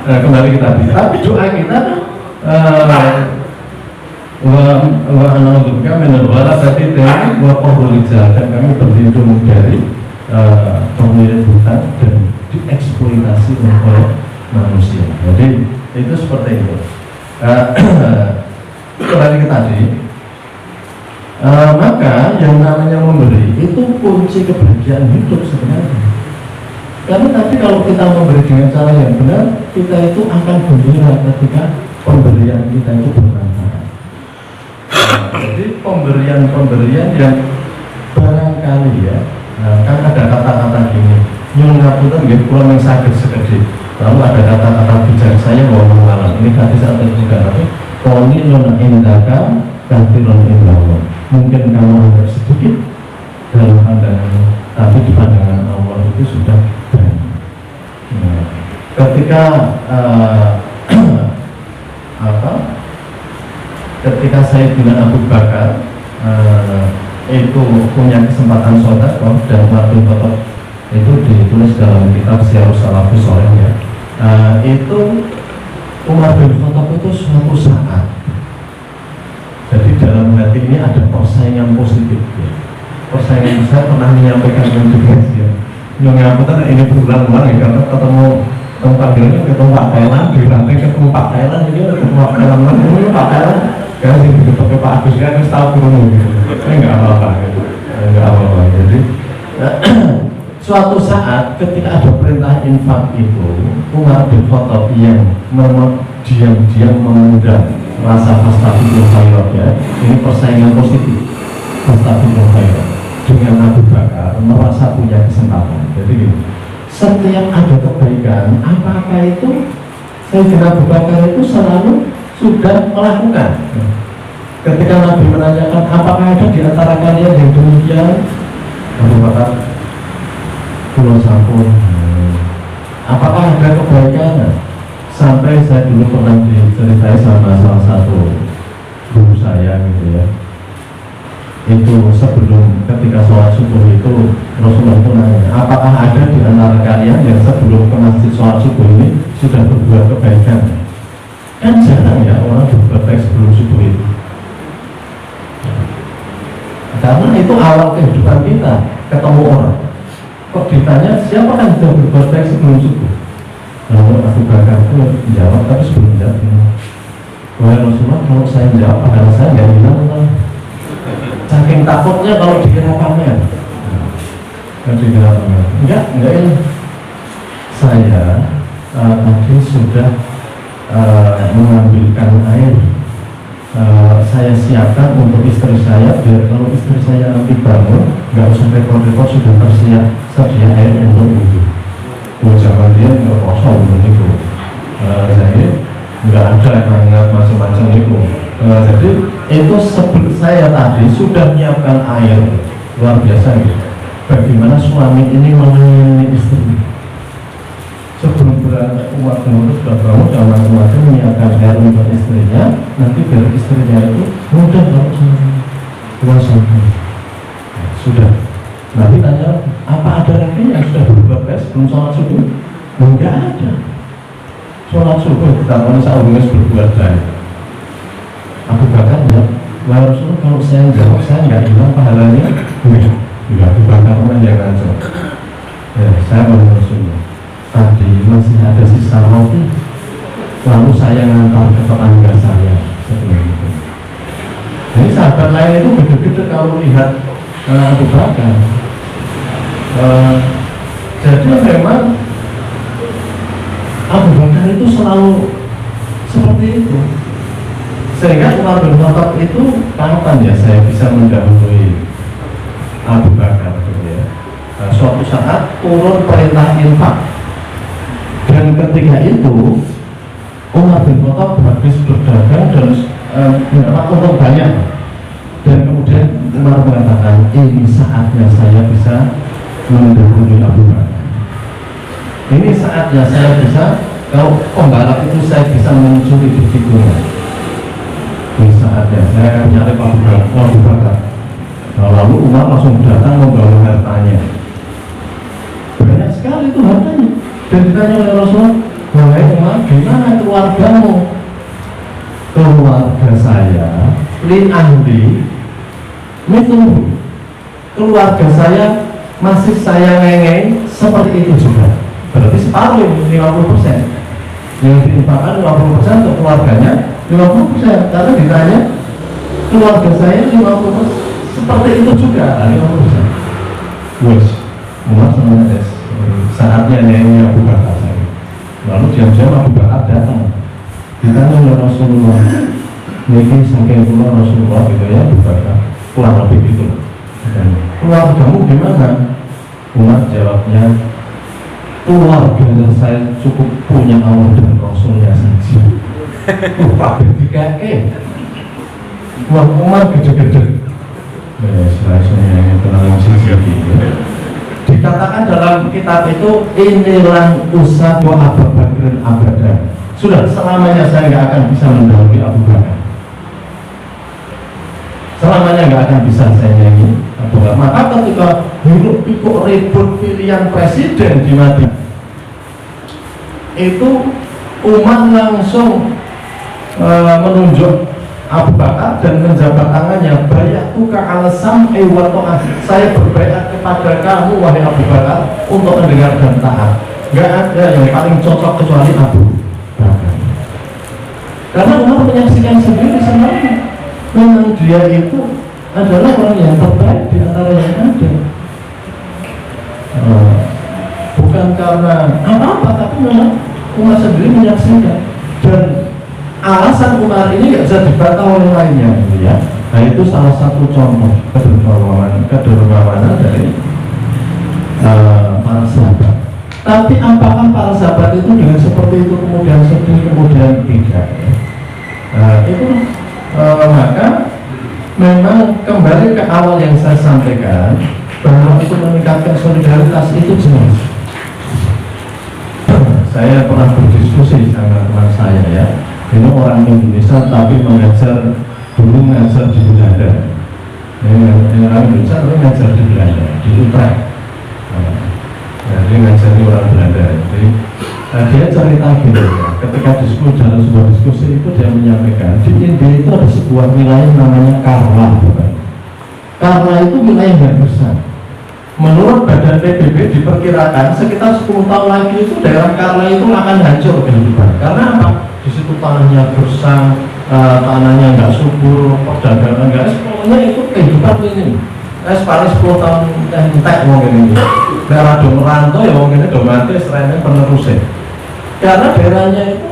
S3: Kembali kita tapi doa kita wa anaudzuka minal ghalabati daini wa qahrul rijal, dan kami berlindung dari pemilik hutang dan dieksploitasi oleh manusia. Jadi itu seperti itu. Kembali ke tadi, maka yang namanya memberi itu kunci kebahagiaan hidup sebenarnya. Karena tadi kalau kita memberi dengan cara yang benar, kita itu akan gembira ketika pemberian kita itu bermanfaat. Jadi pemberian yang barangkali ya, kan ada kata-kata gini, nyun ngapunten nggih kula yang saged sekedhik. Lalu ada kata-kata bijak saya ngomong malam ini hadis atau juga tapi qoli lun indaka kathirun indallah. Mungkin kamu agak sedikit dalam pandangan, tapi di pandangan Allah itu sudah banyak. Nah, ketika ketika saya dengan Abu Bakar itu punya kesempatan sedekah dan waktu itu ditulis dalam kitab Syiarus Salafus Shaleh ya. Itu Umar bin Khattab itu suatu saat, jadi dalam hati ini ada persaingan positif ya. Persaingan saya pernah menyampaikan dengan juga ya. Ngapunten ini berulang-ulang ya, karena ketemu panggilannya ketemu Pak Thailand, diranting ketemu Pak Thailand, ini ketemu Pak Thailand, ini Pak Thailand karena sih dipakai Pak Agus kan harus tahu kurung gitu. Ini nggak apa-apa gitu. Nggak apa-apa. Jadi suatu saat ketika ada perintah infak itu, Umar bin Khattab yang diam-diam mengundang rasa fastabiqul khairat ya. Ini persaingan positif fastabiqul khairat dengan Abu Bakar merasa punya kesempatan. Jadi gini, setiap ada kebaikan apa-apa itu Sayyidina Abu Bakar itu selalu sudah melakukan. Ketika Nabi menanyakan apakah ada di antara kalian yang demikian, Abu Bakar pulau sampun. Apakah ada kebaikan? Sampai saya dulu pernah diceritai sama salah satu guru saya gitu ya. Itu sebelum ketika sholat subuh itu Rasulullah itu nanya, apakah ada di antara kalian yang sebelum ke masjid sholat subuh ini sudah berbuat kebaikan? Kan jarang ya orang berbuat baik sebelum subuh itu. Karena itu awal kehidupan kita ketemu orang. Kok ditanya siapa kan sudah berbuat baik sebelum subuh? Lalu Abu Bakar itu menjawab, tapi sebelum menjawab, wahai Rasulullah, kalau saya menjawab, padahal saya nggak bilang lah. Saking takutnya kalau dikira pamer. Dikira pamer. Enggak ini. Saya tadi sudah mengambilkan air. Saya siapkan untuk istri saya, biar kalau istri saya nanti bangun, nggak usah repot-repot, sudah tersedia air untuk wudhu. Jangan dia nggak kosong begitu. Jadi nggak ada hangat macam-macam itu. Jadi itu sebelum saya tadi sudah menyiapkan air, luar biasa gitu. Bagaimana suami ini melayani istri? Sebelum berangkat umat itu sudah bangun dan macam-macam menyiapkan air untuk istrinya, nanti biar istrinya itu mudah kalau puasa. Sudah. Nanti tanya, apa ada lagi yang sudah berbuat baik sebelum sholat subuh? Enggak ada. Sholat subuh kita harus berbuat baik. Abu Bakar bilang, wahai Rasulullah, kalau saya jawab saya nggak hilang pahalanya. Enggak, Abu Bakar yang ngaco. Ya, saya mau Rasulullah. Tadi masih ada sisa roti, lalu saya ngantar ke tetangga saya seperti itu. Jadi sahabat lain itu begitu kalau lihat Abu Bakar. Jadi memang Abu Bakar itu selalu seperti itu, sehingga Umar bin Khattab itu kapan ya saya bisa mendahului Abu Bakar gitu ya. Suatu saat turun perintah infak. Dan ketika itu Umar bin Khattab habis berdagang dan mendapat untung banyak. Dan kemudian Umar mengatakan, ini saatnya saya bisa mendahului Abu Bakar. Ini saatnya saya bisa, kalau pembalap itu saya bisa mencuri di tikungan. Ini saatnya saya akan nyari Abu Bakar. Nah, lalu Umar langsung datang membawa hartanya. Banyak sekali itu hartanya. Dan ditanya oleh Rasulullah, wahai Umar, gimana keluargamu? Keluarga saya, li ahli, itu keluarga saya masih saya ngengeng seperti itu juga. Berarti separuh 50%. Yang diinfakkan 50% untuk keluarganya, 50%. Karena ditanya, keluarga saya 50% seperti itu juga, 50%. Wes, Umar sama Nes. Saatnya nyanyi Abu Bakar. Lalu diam-diam Abu Bakar datang. Ditanya oleh Rasulullah, ini saking pula Rasulullah gitu ya, Abu Bakar kurang lebih gitu. Dan keluargamu gimana? Umar jawabnya, keluarga saya cukup punya Allah dan Rasulnya saja. Pak BKE Wah Umar gede-gede. Saya kenal sisi dikatakan dalam kitab itu, inilah usaha Abu Bakar abadan. Sudah selamanya saya nggak akan bisa mendahului Abu Bakar. Selamanya nggak akan bisa saya nyanyi Abu Bakar. Maka ketika hidup pikuk ribut pilihan presiden di Madinah, itu Umar langsung menunjuk Abu Bakar dan menjabat tangannya, bayatuka ala sam'i wa ta'ah. Saya berbaiat kepada kamu wahai Abu Bakar untuk mendengar dan taat. Gak ada yang paling cocok kecuali Abu Bakar. Karena Umar menyaksikan sendiri sebenarnya memang dia itu adalah orang yang terbaik di antara yang ada. Bukan karena apa-apa, tapi memang Umar sendiri menyaksikan. Dan alasan Umar ini nggak bisa dibantah oleh lainnya, ya. Nah itu salah satu contoh kedermawanan dari para sahabat. Tapi apakah para sahabat itu dengan seperti itu kemudian sedih, kemudian tidak? Itu maka memang kembali ke awal yang saya sampaikan, bahwa itu meningkatkan solidaritas itu jelas. Saya pernah berdiskusi sama teman saya, ya. Ini orang Indonesia tapi mengajar, dulu mengajar di Belanda. Ini orang Indonesia tapi mengajar di Belanda, di Utrecht. Dia ngajari orang Belanda. Jadi dia cerita gini, ya. Ketika diskusi dalam sebuah diskusi itu dia menyampaikan di India itu ada sebuah wilayah namanya Karla. Karla itu wilayah yang besar. Menurut Badan PBB diperkirakan sekitar 10 tahun lagi itu daerah Karla itu akan hancur kehidupan. Karena apa? Di situ tanahnya gersang, tanahnya nggak subur, perdagangan nggak, pokoknya itu kehidupan ini. Paling 10 tahun entek mungkin ini. Daerah do merantau ya mungkin do mati serennya penerusnya. Karena daerahnya itu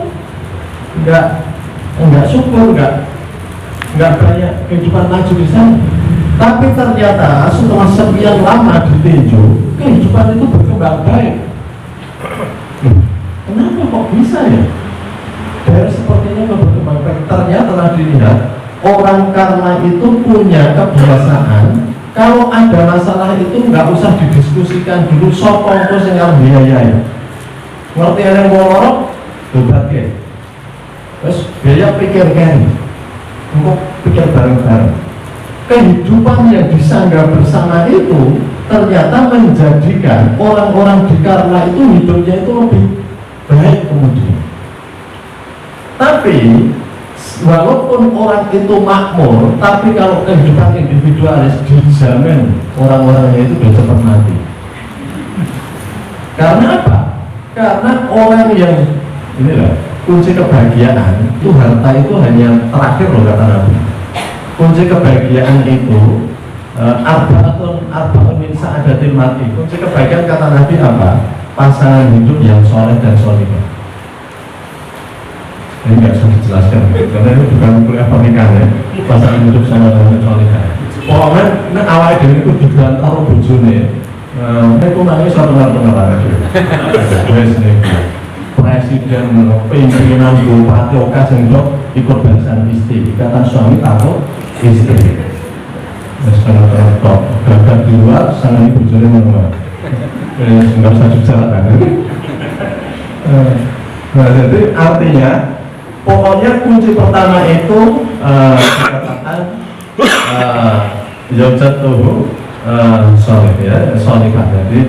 S3: nggak subur, nggak banyak kehidupan maju di sana. Tapi ternyata setelah sekian lama ditinjau, kehidupan itu berkembang baik. Kenapa kok bisa ya? Daerah seperti ini berkembang baik. Ternyata telah dilihat orang Karla itu punya kebiasaan. Kalau ada masalah itu nggak usah didiskusikan dulu, sopong terus yang biaya. Ngerti yang mau lorok, dobat ke. Terus biaya pikirkan, untuk pikir bareng-bareng. Kehidupan yang disanggah bersama itu ternyata menjadikan orang-orang di Karla itu hidupnya itu lebih baik kemudian. Tapi walaupun orang itu makmur, tapi kalau kehidupan individualis dijamin orang-orangnya itu sudah cepat mati. Karena apa? Karena orang yang inilah kunci kebahagiaan itu, harta itu hanya terakhir loh kata Nabi. Kunci kebahagiaan itu arba'un min sa'adatil mati. Kunci kebahagiaan kata Nabi apa? Pasangan hidup yang soleh dan solihah. Ini nggak bisa dijelaskan karena ini bukan kuliah pernikahan ya. Pasangan hidup sama dengan solihah. Pokoknya ini awal dari itu dibantah bojone. Ini aku nangis satu dengar aja. Presiden pimpinan Bupati Oka Sendok ikut barisan istri, ikatan suami taruh istri. Setengah terlalu gagal di luar, sana ibu jari mana? Nggak usah dibicarakan. Nah, jadi artinya, pokoknya kunci pertama itu dikatakan Yojatuhu soleh ya, solihah. Jadi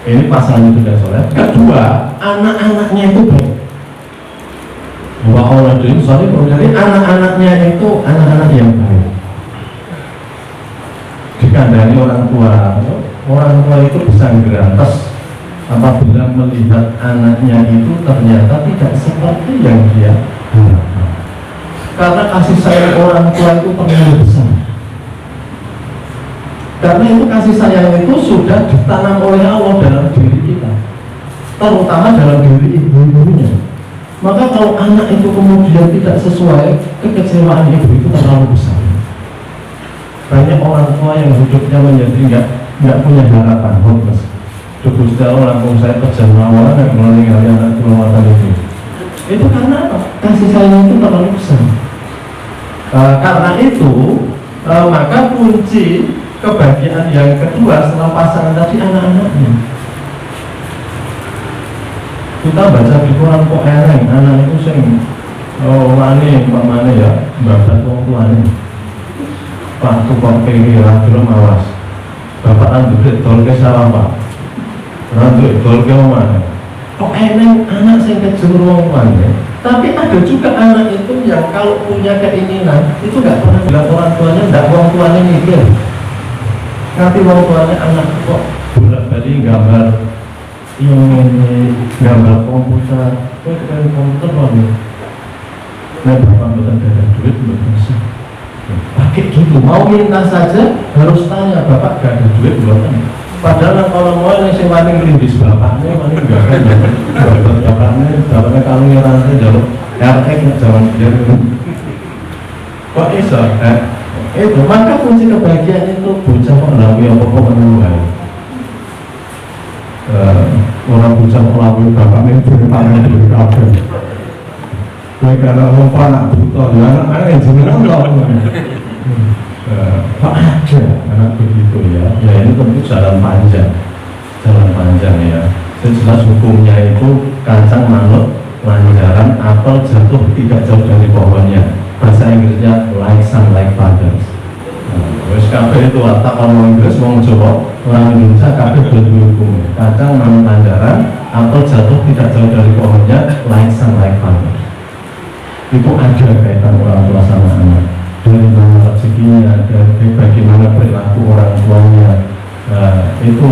S3: ini pasangan itu dan soleh. Kedua, anak-anaknya itu baik. Bahwa Allah itu soleh, jadi anak-anaknya itu anak-anak yang baik. Dikandani orang tua itu bisa gerantas apabila melihat anaknya itu ternyata tidak seperti yang dia harapkan. Karena kasih sayang orang tua itu terlalu besar. Karena itu kasih sayang itu sudah ditanam oleh Allah dalam diri kita, terutama dalam diri ibu-ibunya. Maka kalau anak itu kemudian tidak sesuai, kekecewaan ibu itu terlalu besar. Banyak orang tua yang hidupnya menjadi nggak punya harapan, hopeless. Terus orang saya kerja melawan dan meninggal anak keluarga itu. Itu karena apa? Kasih sayang itu terlalu besar. Karena itu maka kunci kebahagiaan yang kedua setelah pasangan tadi anak-anaknya. Kita baca di Quran kok eneng, anak itu sing wani pamane ya, babat wong tuane. Pak tukang pengi ra gelem awas. Bapak anduk dolke salah Pak. Rantuk dolke omah. Kok eneng anak sing kejur wong tuane. Tapi ada juga anak itu yang kalau punya keinginan itu nggak pernah bilang orang tuanya, nggak wong tuanya mikir. Nanti wong tuanya anak kok bolak-balik gambar ini, gambar komputer, kayak komputer loh. Nah bapak betul ada duit belum bisa. Pakai gitu, mau minta saja harus tanya bapak gak ada duit belum. Padahal kalau mau yang si paling lindis bapaknya paling enggak kan bapaknya kalau ngerantai jalur RX zaman dia kok iso itu maka kunci kebahagiaan itu bocah kok lawi apa-apa menunggu orang bocah kok lawi bapaknya bertanya di kabel karena orang anak buta ya anak yang jenengan tau Pak ada anak begitu ya ini tentu jalan panjang ya. Jelas hukumnya itu kacang manut lanjaran apel jatuh tidak jauh dari pohonnya. Bahasa Inggrisnya like son like fathers. Wes kabeh itu watak orang Inggris wong Jawa orang Indonesia kabeh berdua hukum. Kacang manut lanjaran apel jatuh tidak jauh dari pohonnya like son like fathers. Itu ada kaitan orang tua sama anak. Dari mana rezekinya, dari bagaimana perilaku orang tuanya, Itu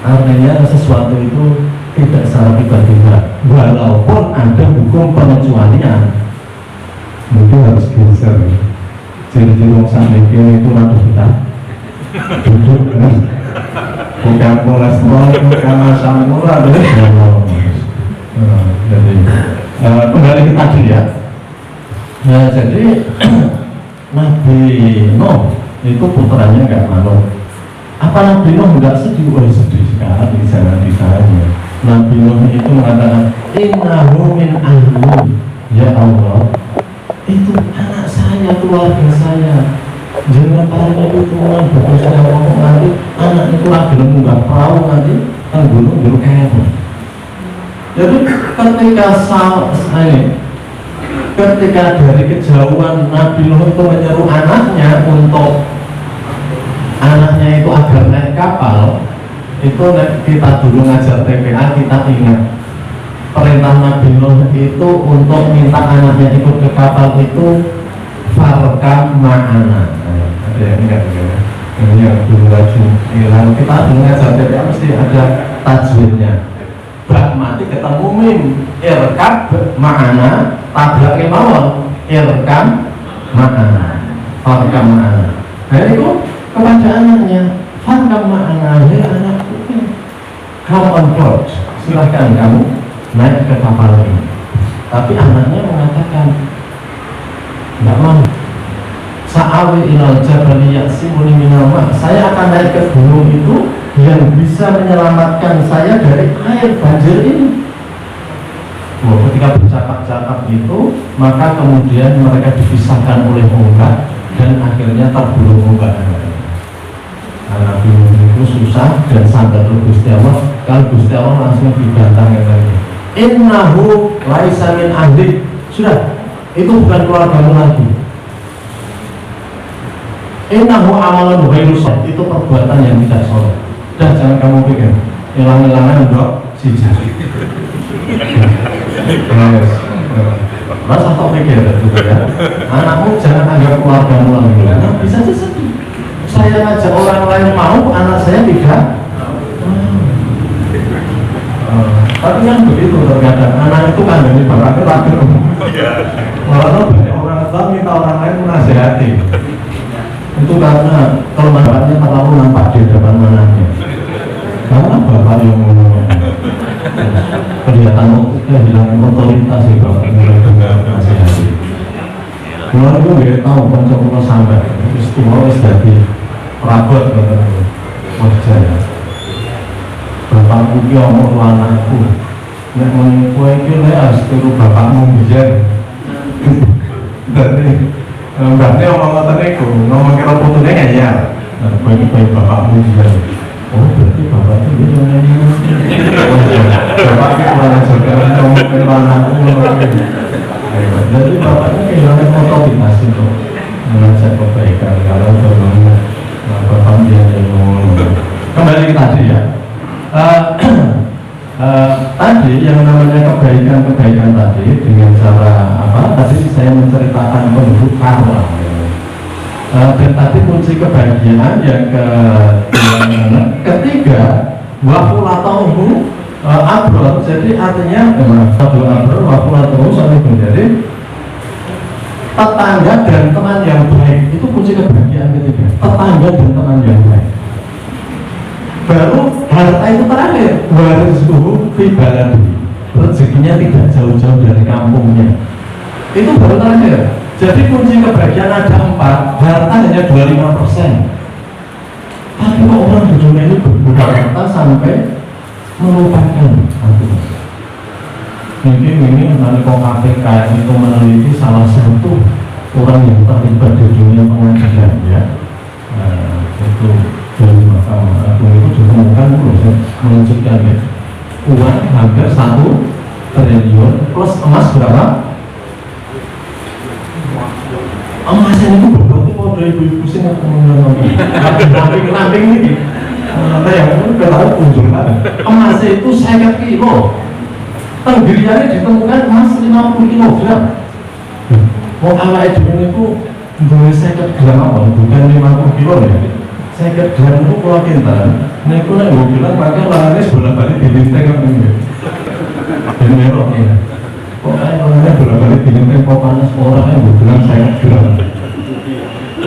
S3: artinya sesuatu itu tidak secara tiba-tiba, walaupun ada hukum pengecualian.
S4: Mungkin harus geser. Ciri-ciri orang sakit itu rada kita duduk kan, bukan kolesterol, bukan asam urat.
S3: Jadi kembali ke tadi ya. Jadi Nabi Nuh itu putranya nggak manut. Apa Nabi Nuh nggak sedih? Oh sedih sekali, jangan ditanya. Nabi Nuh itu mengatakan, innahu min ahli, ya Allah, itu anak saya, keluarga saya. Jangan tanya itu semua, bukan saya ngomong nanti anak itu lagi munggah perahu nanti kan gunung jeruk kayaknya. Jadi ketika dari kejauhan Nabi Nuh itu menyeru anaknya untuk anaknya itu agar naik kapal, itu kita dulu ngajar TPA kita ingat perintah Nabi Nuh itu untuk minta anaknya ikut ke kapal itu farkam ma'ana. Ada yang ingat ya? Ini yang dulu hilang. Kita dulu ngajar TPA mesti ada tajwidnya. Bak mati ketemu mim, irkab ma'ana, tabrak kemauan, irkam ma'ana, farkam ma'ana. Nah itu kepada anaknya, farkam ma'ana, ya anakku, come on board, silahkan kamu naik ke kapal ini. Tapi anaknya mengatakan, enggak mau. Sa'awi ilal jabali yaksimuni minal ma', saya akan naik ke gunung itu yang bisa menyelamatkan saya dari air banjir ini. Ketika bercakap-cakap itu, maka kemudian mereka dipisahkan oleh ombak dan akhirnya tergulung ombak. Nabi itu susah dan sampai ke Gusti Allah. Kalau Gusti Allah langsung dibantah lagi. Innahu laisa min ahli. Sudah, itu bukan keluargamu lagi. Innahu amalan ghairu shalih, itu perbuatan yang tidak saleh. Dan jangan kamu pikir hilang-hilangan dok si jari. Masa tak pikir gitu ya. Anakmu jangan anggap keluargamu lagi. Nah, bisa saja sedih. Saya ngajak orang lain mau, anak saya tidak. Tapi yang begitu terkadang anak itu kan dari bapaknya lagi. Walau banyak orang tua minta orang lain menasihati. Itu karena kalau bapaknya terlalu nampak di depan anaknya. Karena bapak yang ngomong kelihatan kehilangan otoritas sih bapak mulai dengar nasihati. Mulai itu dia tahu konsepnya sampai istimewa jadi perabot wajah ya. Bapakku ki omong anakku, nek mung kowe iki lek harus tiru bapakmu biyen. Dadi mbakne omong ngoten niku, ngomong karo putune ya. Kowe iki kowe bapakmu biyen. Oh, berarti bapaknya dia nyanyi. Bapaknya orang sekarang ngomong ke anakku. Jadi bapaknya kehilangan otoritas itu mengajak kebaikan kalau bagaimana bapak dia ngomong. Kembali ke tadi ya. Tadi yang namanya kebaikan tadi dengan cara apa? Tadi saya menceritakan penduduk Karla. Dan tadi kunci kebahagiaan yang ketiga wafulatauhu abrol. Jadi artinya abrol wafulatauhu sampai menjadi tetangga dan teman yang baik. Itu kunci kebahagiaan ketiga. Tetangga dan teman yang baik. Baru harta itu terakhir, warizquhu fi baladi, rezekinya tidak jauh-jauh dari kampungnya. Itu baru terakhir. Jadi kunci kebahagiaan ada 4, harta hanya 25%. Tapi kok orang di dunia ini berbuka harta sampai melupakan hati. Mungkin ini nanti kok KPK itu meneliti salah satu orang yang terlibat di dunia pengajian ya. Itu dari Mahkamah Agung itu ditemukan menunjukkan ya, uang hampir 1 triliun plus emas berapa? Emas ini berarti mau dari ibu-ibu sih nggak lamping ini. Nah yang itu kita tunjukkan emas itu 50 kilo. Tenggiriannya ditemukan emas 50 kilogram. Mau awal itu boleh 50 gram apa? Bukan 50 kilo ya. saya kerjaan itu kalau kita ini aku nek gue bilang makanya lahannya bolak-balik dilinteng kan ini dan merok ya pokoknya lahannya bolak-balik dilinteng kok panas orang yang gue bilang saya bilang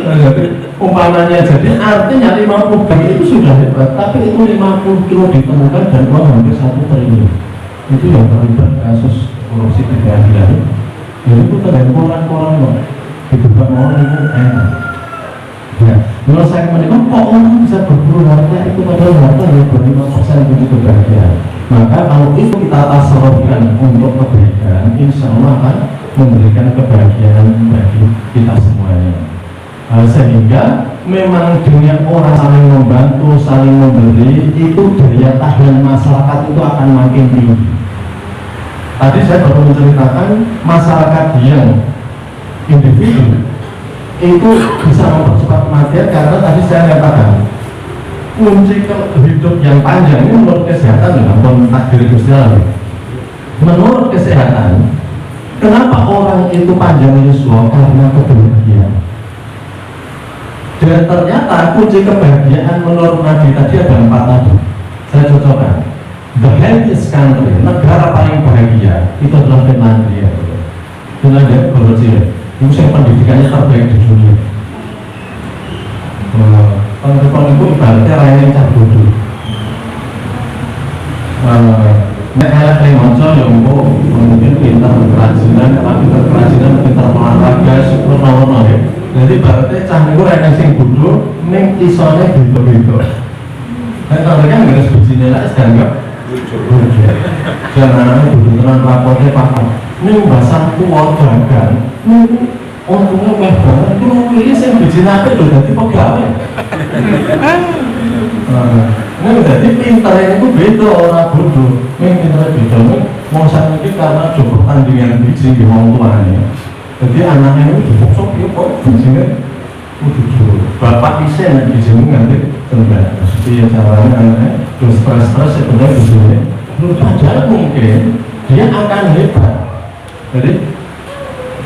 S3: jadi umpamanya jadi artinya 50 bag itu sudah hebat tapi itu 50 kilo ditemukan dan uang hampir 1 triliun itu yang terlibat kasus korupsi di daerah jadi itu terjadi koran-koran kok itu kan orang itu enak ya, menurut saya kemarin kok orang bisa berburu harta itu padahal harta yang 5% begitu kebahagiaan maka kalau itu kita tasarrufkan untuk kebaikan insya Allah akan memberikan kebahagiaan bagi kita semuanya sehingga memang dengan orang saling membantu, saling memberi itu daya tahan masyarakat itu akan makin tinggi tadi saya baru menceritakan masyarakat yang individu itu bisa mempercepat kematian karena tadi saya katakan kunci hidup yang panjang ini menurut kesehatan dengan takdir Gusti Allah. Menurut kesehatan, kenapa orang itu panjang Yuswa? Karena kebahagiaan. Dan ternyata kunci kebahagiaan menurut Nabi tadi ada 4 tadi. Saya cocokkan. The happiest country, negara paling bahagia itu adalah Finlandia. Finlandia Golotsia. Itu yang pendidikannya terbaik di dunia. Teman-teman itu ibaratnya rakyat yang cah bodoh. Nek kayak Lemonco yang mungkin pintar kerajinan, tapi kerajinan pintar olahraga, super nono ya. Jadi ibaratnya cah itu rakyat yang bodoh, neng isone gitu-gitu. Dan kalau mereka nggak ada sebiji lah, sekarang nggak bodoh. Jangan bodoh dengan lapornya papa. Ini bahasa tua gagal. Ini untungnya meh banget. Ini pilih yang biji nape loh, jadi pegawai. Ini jadi pintar itu beda orang bodoh. Ini pintar beda. Ini mau saya mikir karena coba pertandingan biji di orang tuanya. Jadi anaknya itu dipokok, ya kok bijinya udah bapak isen yang bijinya nganti tengah. Jadi ya caranya anaknya terus stres-stres sebenarnya bijinya. Padahal mungkin dia akan hebat. Jadi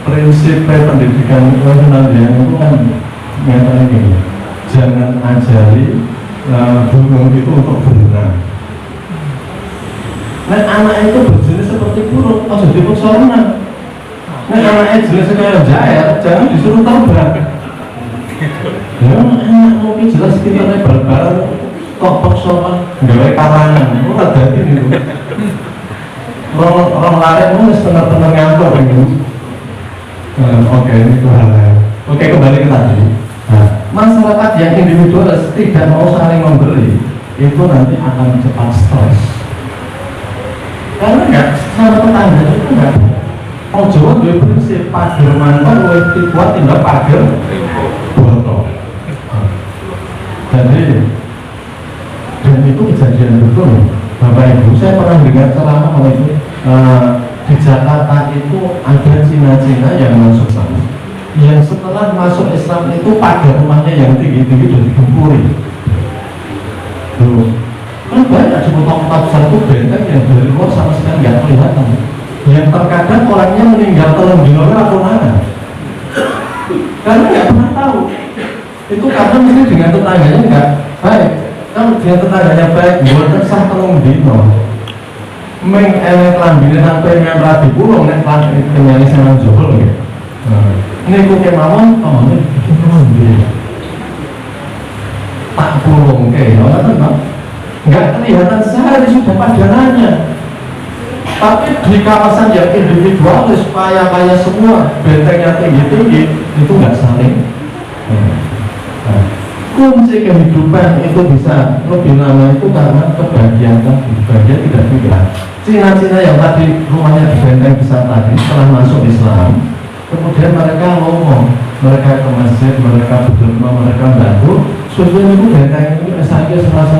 S3: prinsip pendidikan Finlandia itu kan nyatanya gini, jangan ajari burung itu untuk berenang. Nah anak itu berjenis seperti burung, harus dipaksa renang. Nah anaknya jenis kayak jair, jangan disuruh terbang. Ya anak mungkin jelas kita lebar-lebar kok paksa gawe karangan, itu ada ini. Orang lain itu setengah-setengah ngantuk gitu. Oke, itu hal lain. Oke, kembali ke tadi. Nah, masyarakat yang individualis tidak mau saling memberi itu nanti akan cepat stres. Karena enggak sama tetangga itu enggak. Oh Jawa dua prinsip pager mantan lebih kuat tindak pager botol. Jadi dan itu kejadian betul. Bapak Ibu, saya pernah dengar ceramah kalau itu di Jakarta itu ada Cina-Cina yang masuk sana. Yang setelah masuk Islam itu pagar rumahnya yang tinggi-tinggi sudah digempuri. Loh, kan banyak di kota-kota besar itu benteng yang dari luar sama sekali nggak kelihatan. Yang terkadang orangnya meninggal telung di luar konangan. Karena nggak pernah tahu. Itu karena mesti dengan tetangganya nggak baik. Kalau dia tetangganya baik, buat tersah telung dino meng lambine sampai yang rapi pulau nek kenyang senang jebol ya. Ini kok kemauan, oh ini lambine tak pulung kayak nggak kelihatan sehari sudah padanannya. Tapi di kawasan yang individualis kaya semua, bentengnya tinggi-tinggi itu nggak saling. Kunci kehidupan itu bisa lebih lama itu karena kebahagiaan tidak tinggal. Cina-Cina yang tadi rumahnya di benteng besar tadi setelah masuk Islam, kemudian mereka ngomong, mereka ke masjid, mereka berdoa, mereka bantu. Sesuai itu benteng ini saja serasa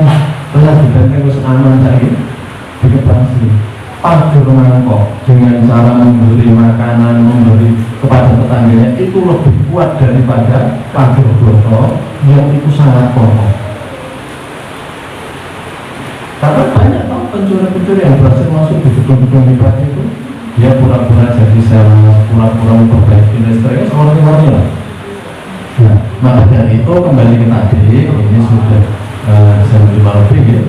S3: di benteng itu aman lagi dikepasi. Pager mangkok dengan cara memberi makanan, memberi kepada tetangganya itu lebih kuat daripada pager botol yang itu sangat kokoh. Karena banyak pencuri-pencuri yang berhasil masuk di gedung-gedung hebat itu, dia pura-pura jadi sales, pura-pura memperbaiki listriknya, seorang-orangnya lah.
S1: Nah, maka dari itu kembali ke tadi, ini sudah saya lebih ya.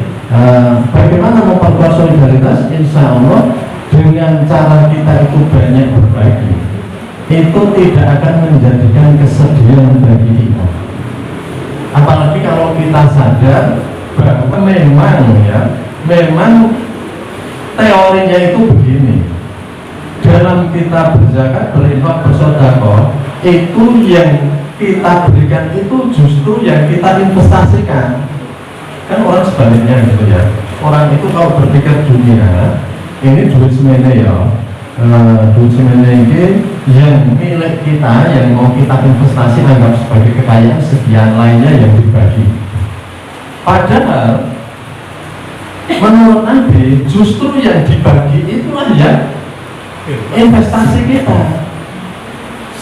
S1: Bagaimana memperkuat solidaritas? Insya Allah dengan cara kita itu banyak berbagi, itu tidak akan menjadikan kesedihan bagi kita. Apalagi kalau kita sadar bahwa memang teorinya itu begini. Dalam kita berzakat, berinfak, bersedekah, itu yang kita berikan itu justru yang kita investasikan. Kan orang sebaliknya gitu ya. Orang itu kalau berpikir dunia, ini duit semene ya, duit semene ini yang milik kita, yang mau kita investasi anggap sebagai kekayaan, sekian lainnya yang dibagi. Padahal menurut Nabi justru yang dibagi itulah yang investasi kita.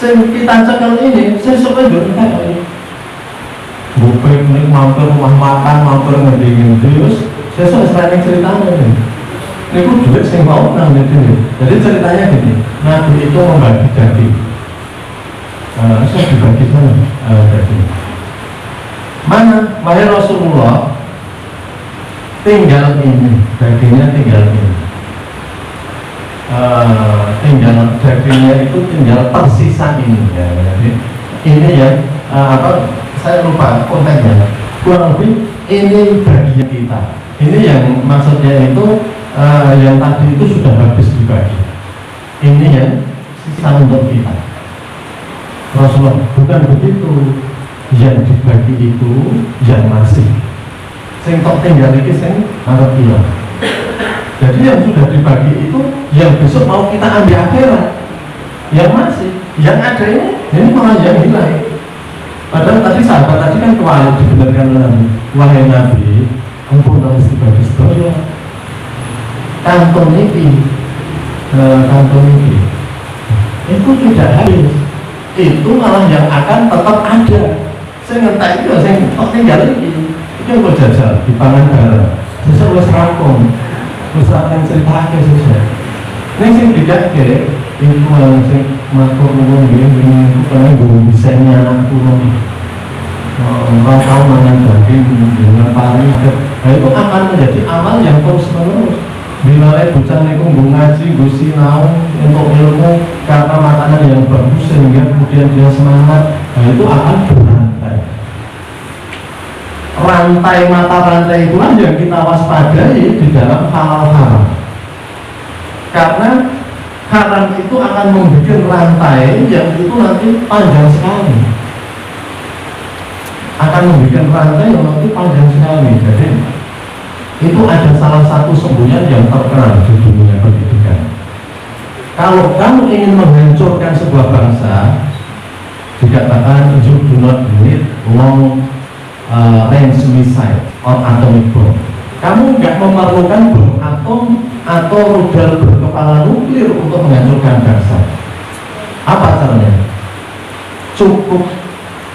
S1: Kita cekel ini, saya suka juga ini. Bukan mampir rumah makan, mampir ngendi-ngendi, saya suka sering ceritanya ini. Ini pun duit saya mau nang ini. Jadi ceritanya gini, Nabi itu membagi daging. Saya dibagi sana daging. Mana? Mahir Rasulullah tinggal ini, dagingnya tinggal ini. Tinggal dagingnya itu tinggal tersisa ini ya. Jadi ini ya saya lupa kontennya, kurang lebih ini bagian kita, ini yang maksudnya itu yang tadi itu sudah habis dibagi, ini yang sisa untuk kita. Rasulullah bukan begitu, yang dibagi itu yang masih sing tok tinggal iki sing arep hilang. Jadi yang sudah dibagi itu yang besok mau kita ambil akhirat, yang masih, yang ada ini malah yang hilang. Padahal tadi sahabat tadi kan kuali dibenarkan Nabi, wahai Nabi, ampun harus dibagi sedoyo. Kantong ini itu tidak habis, itu malah yang akan tetap ada. Saya ngerti itu, saya tinggal ini, itu yang mau jajal di Pangandaran. Saya sudah serangkum. Misalkan ceritanya susah. Ini sing tidak ke, itu yang sing matur nuwun ini bukan guru desainnya anak turun. Orang tahu mana daging dengan pari. Nah itu akan menjadi amal yang terus menerus. Bila bocah niku ngaji, sinau untuk ilmu karena makanan yang bagus sehingga kemudian dia semangat. Nah itu akan berantai. Rantai mata rantai itulah yang kita waspadai di dalam halal haram. Karena haram itu akan membuat rantai yang itu nanti panjang sekali. Akan membuat rantai yang nanti panjang sekali. Jadi itu ada salah satu semboyan yang terkenal di dunia pendidikan. Kalau kamu ingin menghancurkan sebuah bangsa, dikatakan you do not need long range missile or atomic bomb. Kamu nggak memerlukan bom atom atau rudal berkepala nuklir untuk menghancurkan bangsa. Apa caranya? Cukup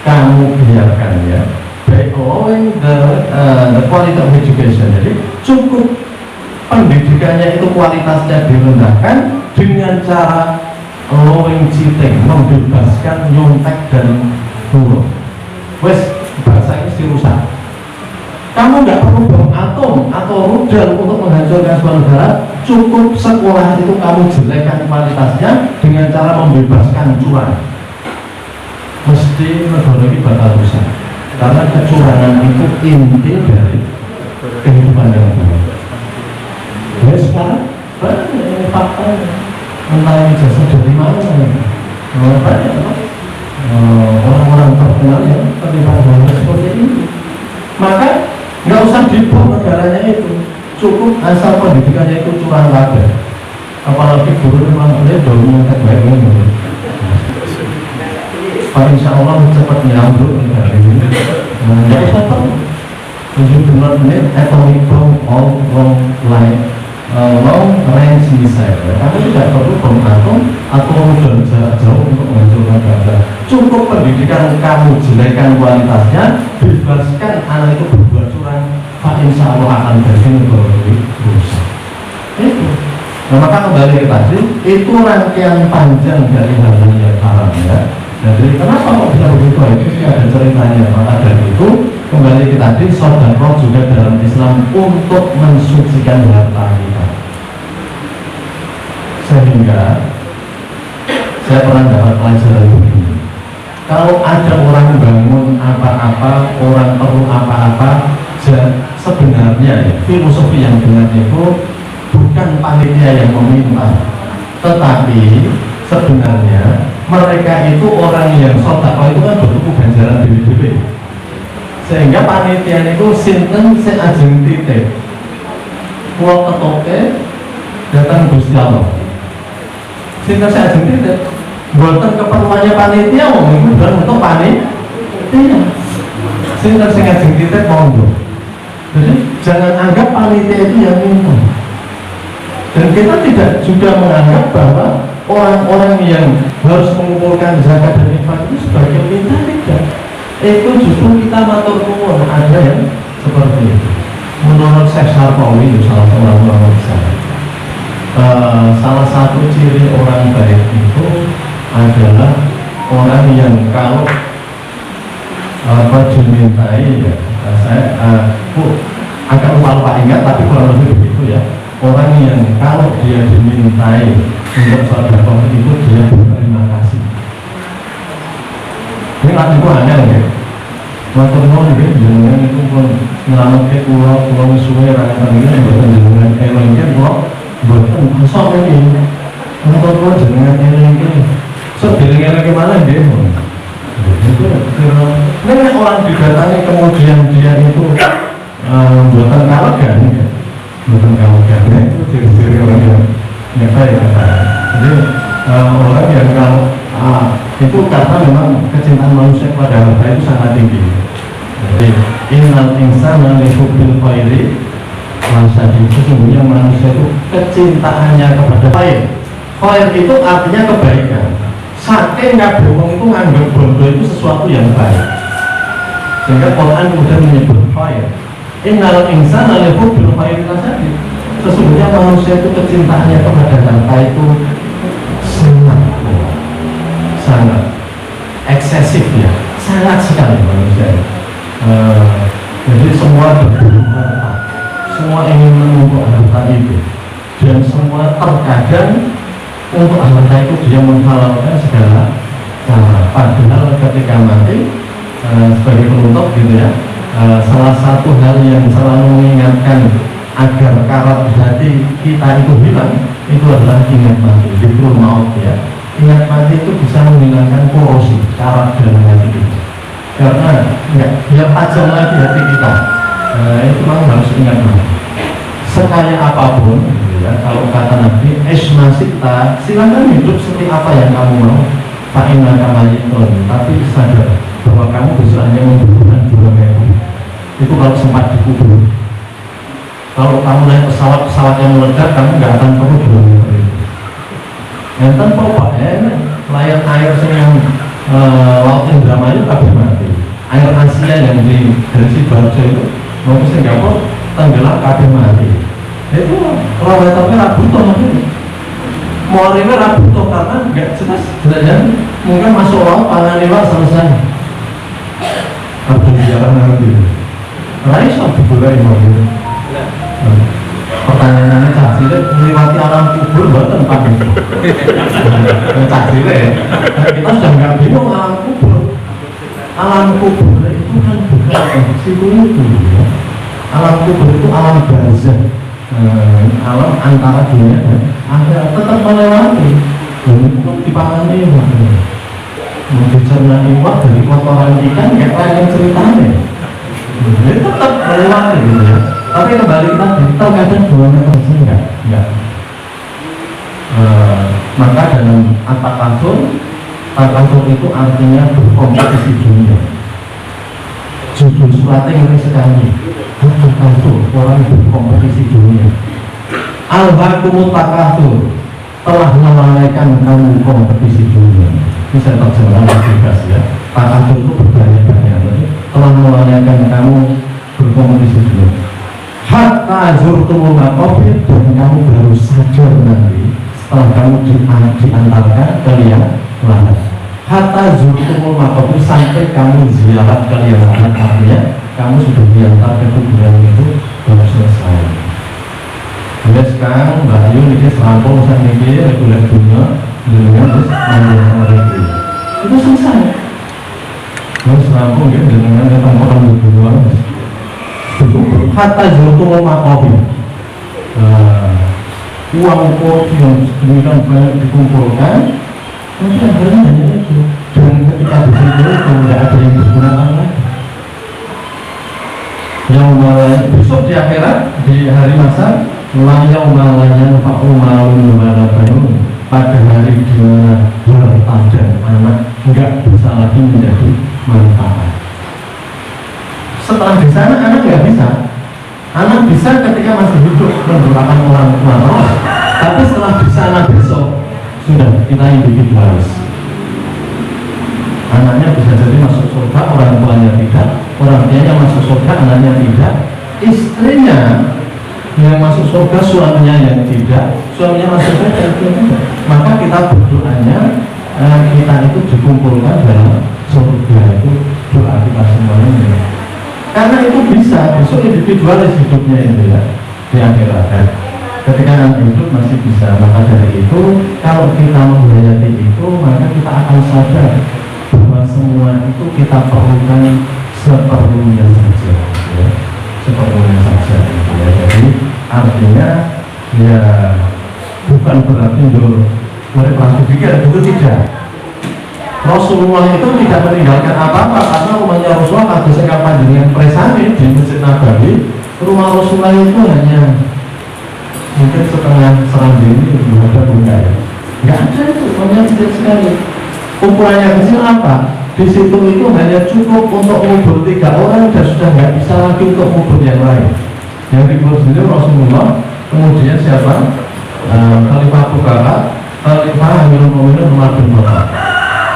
S1: kamu biarkan ya, by allowing the quality of education. Jadi cukup pendidikannya itu kualitasnya direndahkan dengan cara allowing cheating, membebaskan nyontek dan buruk. Wes bahasa ini rusak. Kamu nggak perlu bom atom atau rudal untuk menghancurkan sebuah negara. Cukup sekolah itu kamu jelekkan kualitasnya dengan cara membebaskan curang. Mesti negara ini bakal rusak. Karena kecurangan itu inti dari kehidupan yang baik. Ya sekarang banyak fakta entah yang jasa dari mana. Banyak orang-orang terkenal yang terlibat hal seperti ini. Maka nggak usah dibom negaranya itu, cukup asal pendidikannya itu curang kabeh. Apalagi guru memang dia dorong yang terbaik ini. Insya Allah cepat nyambut negara ini. Nggak usah tahu. 7 menit atomic bomb all long range missile. Kamu tidak perlu bom atom atau rudal jarak jauh untuk menghancurkan bangsa. Cukup pendidikan kamu jelekkan kualitasnya, bebaskan anak itu berbuat curang, insya Allah akan jadi negara ini rusak. Itu. Nah maka kembali ke tadi, itu rangkaian panjang dari hal yang haram ya.
S3: Jadi kenapa kok bisa begitu? Itu sih ada ceritanya. Maka dari itu kembali ke tadi, sedekah juga dalam Islam untuk mensucikan harta kita. Sehingga saya pernah dapat pelajaran begini. Kalau ada orang bangun apa-apa, orang perlu apa-apa, sebenarnya ya, filosofi yang benar itu bukan panitia yang meminta, tetapi sebenarnya mereka itu orang yang sedekah itu kan butuh ganjaran dewi-dewi. Sehingga panitia itu sinten sing ajeng titip. Kulo ketoke datang Gusti Allah. Sinten sing ajeng titip. Mboten keperluannya panitia wong iku bukan untuk panitia. Sinten sing ajeng titip monggo. Jadi jangan anggap panitia itu yang minta. Dan kita tidak juga menganggap bahwa orang-orang yang harus mengumpulkan zakat dan infak itu sebagai minta, tidak. Itu justru kita matur nuwun, ada yang seperti itu. Menurut Syekh Sarpawi, salah seorang ulama besar, salah satu ciri orang baik itu adalah orang yang kalau dimintai, ya, saya akan lupa ingat, tapi kurang lebih begitu ya. Orang yang kalau dia dimintai untuk sedekah itu dia berterima kasih. Ini lagi itu aneh ya. Matur nuwun nggih, jenengan itu pun nyelametke kula suwe ra ngene mboten jenengan elingke kula mboten iso iki. Matur nuwun jenengan elingke. Sedeleng-elingke mana nggih. Nek orang didatangi kemudian dia itu mboten kalegan. Bukan kamu karena itu ciri-ciri orang yang baik. Jadi orang yang kalau itu karena memang kecintaan manusia kepada harta itu sangat tinggi. Jadi innal insana li hubbil khairi lasyadid. Sesungguhnya manusia itu kecintaannya kepada khair. Khair itu artinya kebaikan. Saking nggak bohong itu nganggap bondo itu sesuatu yang baik. Sehingga Quran kemudian menyebut khair. Innal insana li hubbil khairi lasyadid. Sesungguhnya manusia itu kecintaannya kepada harta itu sangat eksesif ya, sangat sekali manusia. Jadi semua berburu harta, semua ingin menumpuk harta itu, dan semua terkadang untuk harta itu dia menghalalkan segala cara. Padahal ketika mati sebagai penutup gitu ya. Salah satu hal yang selalu mengingatkan agar karat hati kita itu hilang itu adalah ingat mati, zikrul maut ya. Ingat mati itu bisa menghilangkan korosi karat dalam hati kita. Karena biar tajam lagi hati kita. Itu memang harus ingat mati. Sekaya apapun, ya, kalau kata Nabi, esmasita, silakan hidup seperti apa yang kamu mau. Fa'inna kamayitun, tapi sadar bahwa kamu bisa hanya membutuhkan 2 minggu. Itu kalau sempat dikubur. Kalau kamu naik pesawat yang meledak, kamu nggak akan perlu 2 minggu itu. Enten apa? Layar air yang laut Indramayu kabeh mati. Air Asia yang di dari Sidoarjo itu mau ke Singapura tenggelam kabeh mati. Itu lawan butuh mungkin. Mau river butuh karena nggak jelas. Mungkin masuk laut pangan lewat selesai. Abdul jalan nanti. Raisa dibulai mobil. Pertanyaannya Cak Cilik melewati alam kubur buatan pakai. Cak Cilik, kita sudah nggak bingung alam kubur. Alam kubur itu kan bukan situ itu. Alam kubur itu alam barzah, alam antara dunia dan akhirat, tetap melewati. Untuk dipahami, mau dicerna iwak dari kotoran ikan kayak lain ceritanya. Jadi tetap melewati gitu ya. Tapi kembali tadi, terkadang 2 meter enggak. Maka dalam takasur itu artinya berkompetisi dunia. Judul suratnya ini sekali. Takasur, orang berkompetisi dunia. Al-Hakumut Takasur, telah melalaikan kamu kompetisi dunia. Ini saya terjemahkan bebas ya. Takasur itu berbanyak-banyak. Telah melalaikan kamu berkompetisi dunia. Hatta zurtumul maqabir, dan kamu baru sadar nanti setelah kamu diantarkan ke liang lahat. hatta zurtumul maqabir, sampai kamu ziarah ke liang-liang, artinya kamu sudah diantar ke kuburan itu baru selesai. Ya sekarang Mbak Ayu ini serampung saat ini reguler dunia dengan terus mandian itu selesai. Terus serampung ya dengan datang orang berdua hatta zurtumul maqabir. Uang kopi yang sedemikian banyak dikumpulkan, nanti akhirnya hanya itu. Dan ketika di situ tidak ada yang digunakan lagi. Yang besok di akhirat, di hari masa, yang malanya Pak Umarun Lumana Bayun, pada hari di mana harta dan anak nggak bisa lagi menjadi manfaat. Setelah di sana anak nggak bisa. Anak bisa ketika masih hidup menggunakan orang tua, tapi setelah di sana besok sudah kita individualis. Anaknya bisa jadi masuk surga, orang tuanya tidak, orang tuanya masuk surga, anaknya tidak, istrinya yang masuk surga, suaminya yang tidak, suaminya masuk surga, tidak. Maka kita berdoanya kita itu dikumpulkan dalam surga, itu doa kita semuanya. Karena itu bisa, besok individualis hidupnya itu ya, di akhirat. Ketika anak hidup masih bisa, maka dari itu kalau kita menghayati itu, maka kita akan sadar bahwa semua itu kita perlukan seperlunya saja, ya. Seperlunya saja, ya. Jadi artinya ya bukan berarti mereka langsung pikir itu tidak. Rasulullah itu tidak meninggalkan apa-apa karena rumahnya Rasulullah ada sekap panjenengan presane di Masjid Nabawi. Rumah Rasulullah itu hanya mungkin setengah serambi ini, ada enggak ya? Enggak ada, itu hanya kecil sekali. Ukurannya kecil apa? Di situ itu hanya cukup untuk ngubur 3 orang dan sudah nggak bisa lagi untuk ngubur yang lain. Yang dikubur sendiri Rasulullah, kemudian siapa? Khalifah Abu Bakar, Khalifah Amirul Mukminin Umar bin Khattab.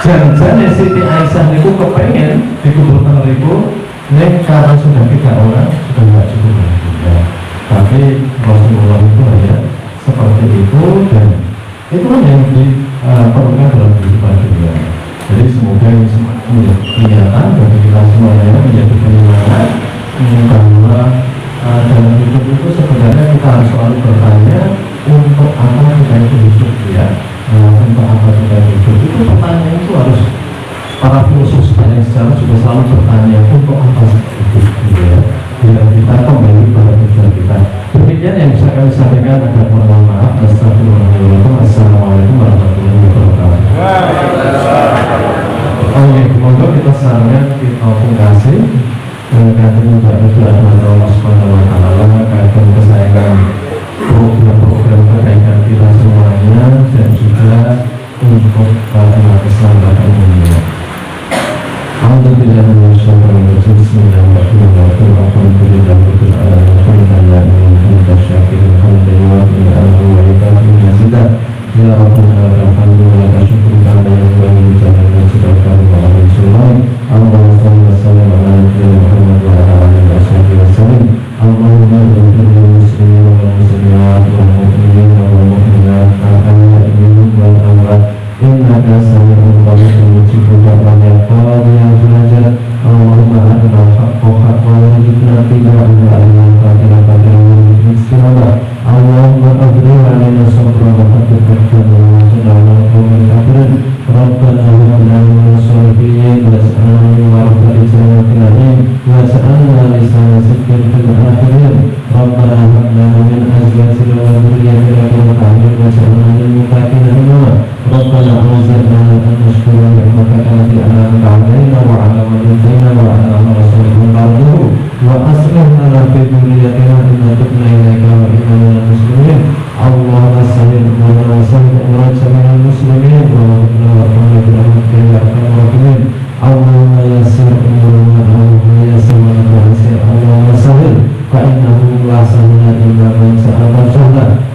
S3: Jangan-jangan Siti Aisyah itu kepengen dikubur ribu, nek karena sudah 3 orang sudah nggak cukup lagi. Ya. Tapi Rasulullah itu hanya seperti itu, dan itu yang diperlukan dalam kehidupan dunia. Jadi semoga ini semakin kelihatan bagi kita semuanya, menjadi penyemangat bahwa dalam hidup itu sebenarnya kita harus selalu bertanya untuk apa kita itu hidup, ya. Untuk apa kita hidup, itu pertanyaan itu harus para filosof sepanjang sejarah juga selalu bertanya untuk apa hidup, ya. Biar kita kembali pada tujuan kita. Demikian yang bisa kami sampaikan. Ada mohon maaf. Assalamualaikum warahmatullahi wabarakatuh. Oke, semoga kita sangat kita kasih dan juga berdoa kepada Allah Subhanahu Wa Taala agar kesayangan program-program kebaikan kita semuanya, dan juga untuk umat Islam pada umumnya. Alhamdulillah, bismillahirrahmanirrahim.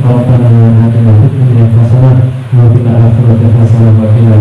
S3: Rabbana atina fid dunya hasanah wa fil akhirati hasanah wa qina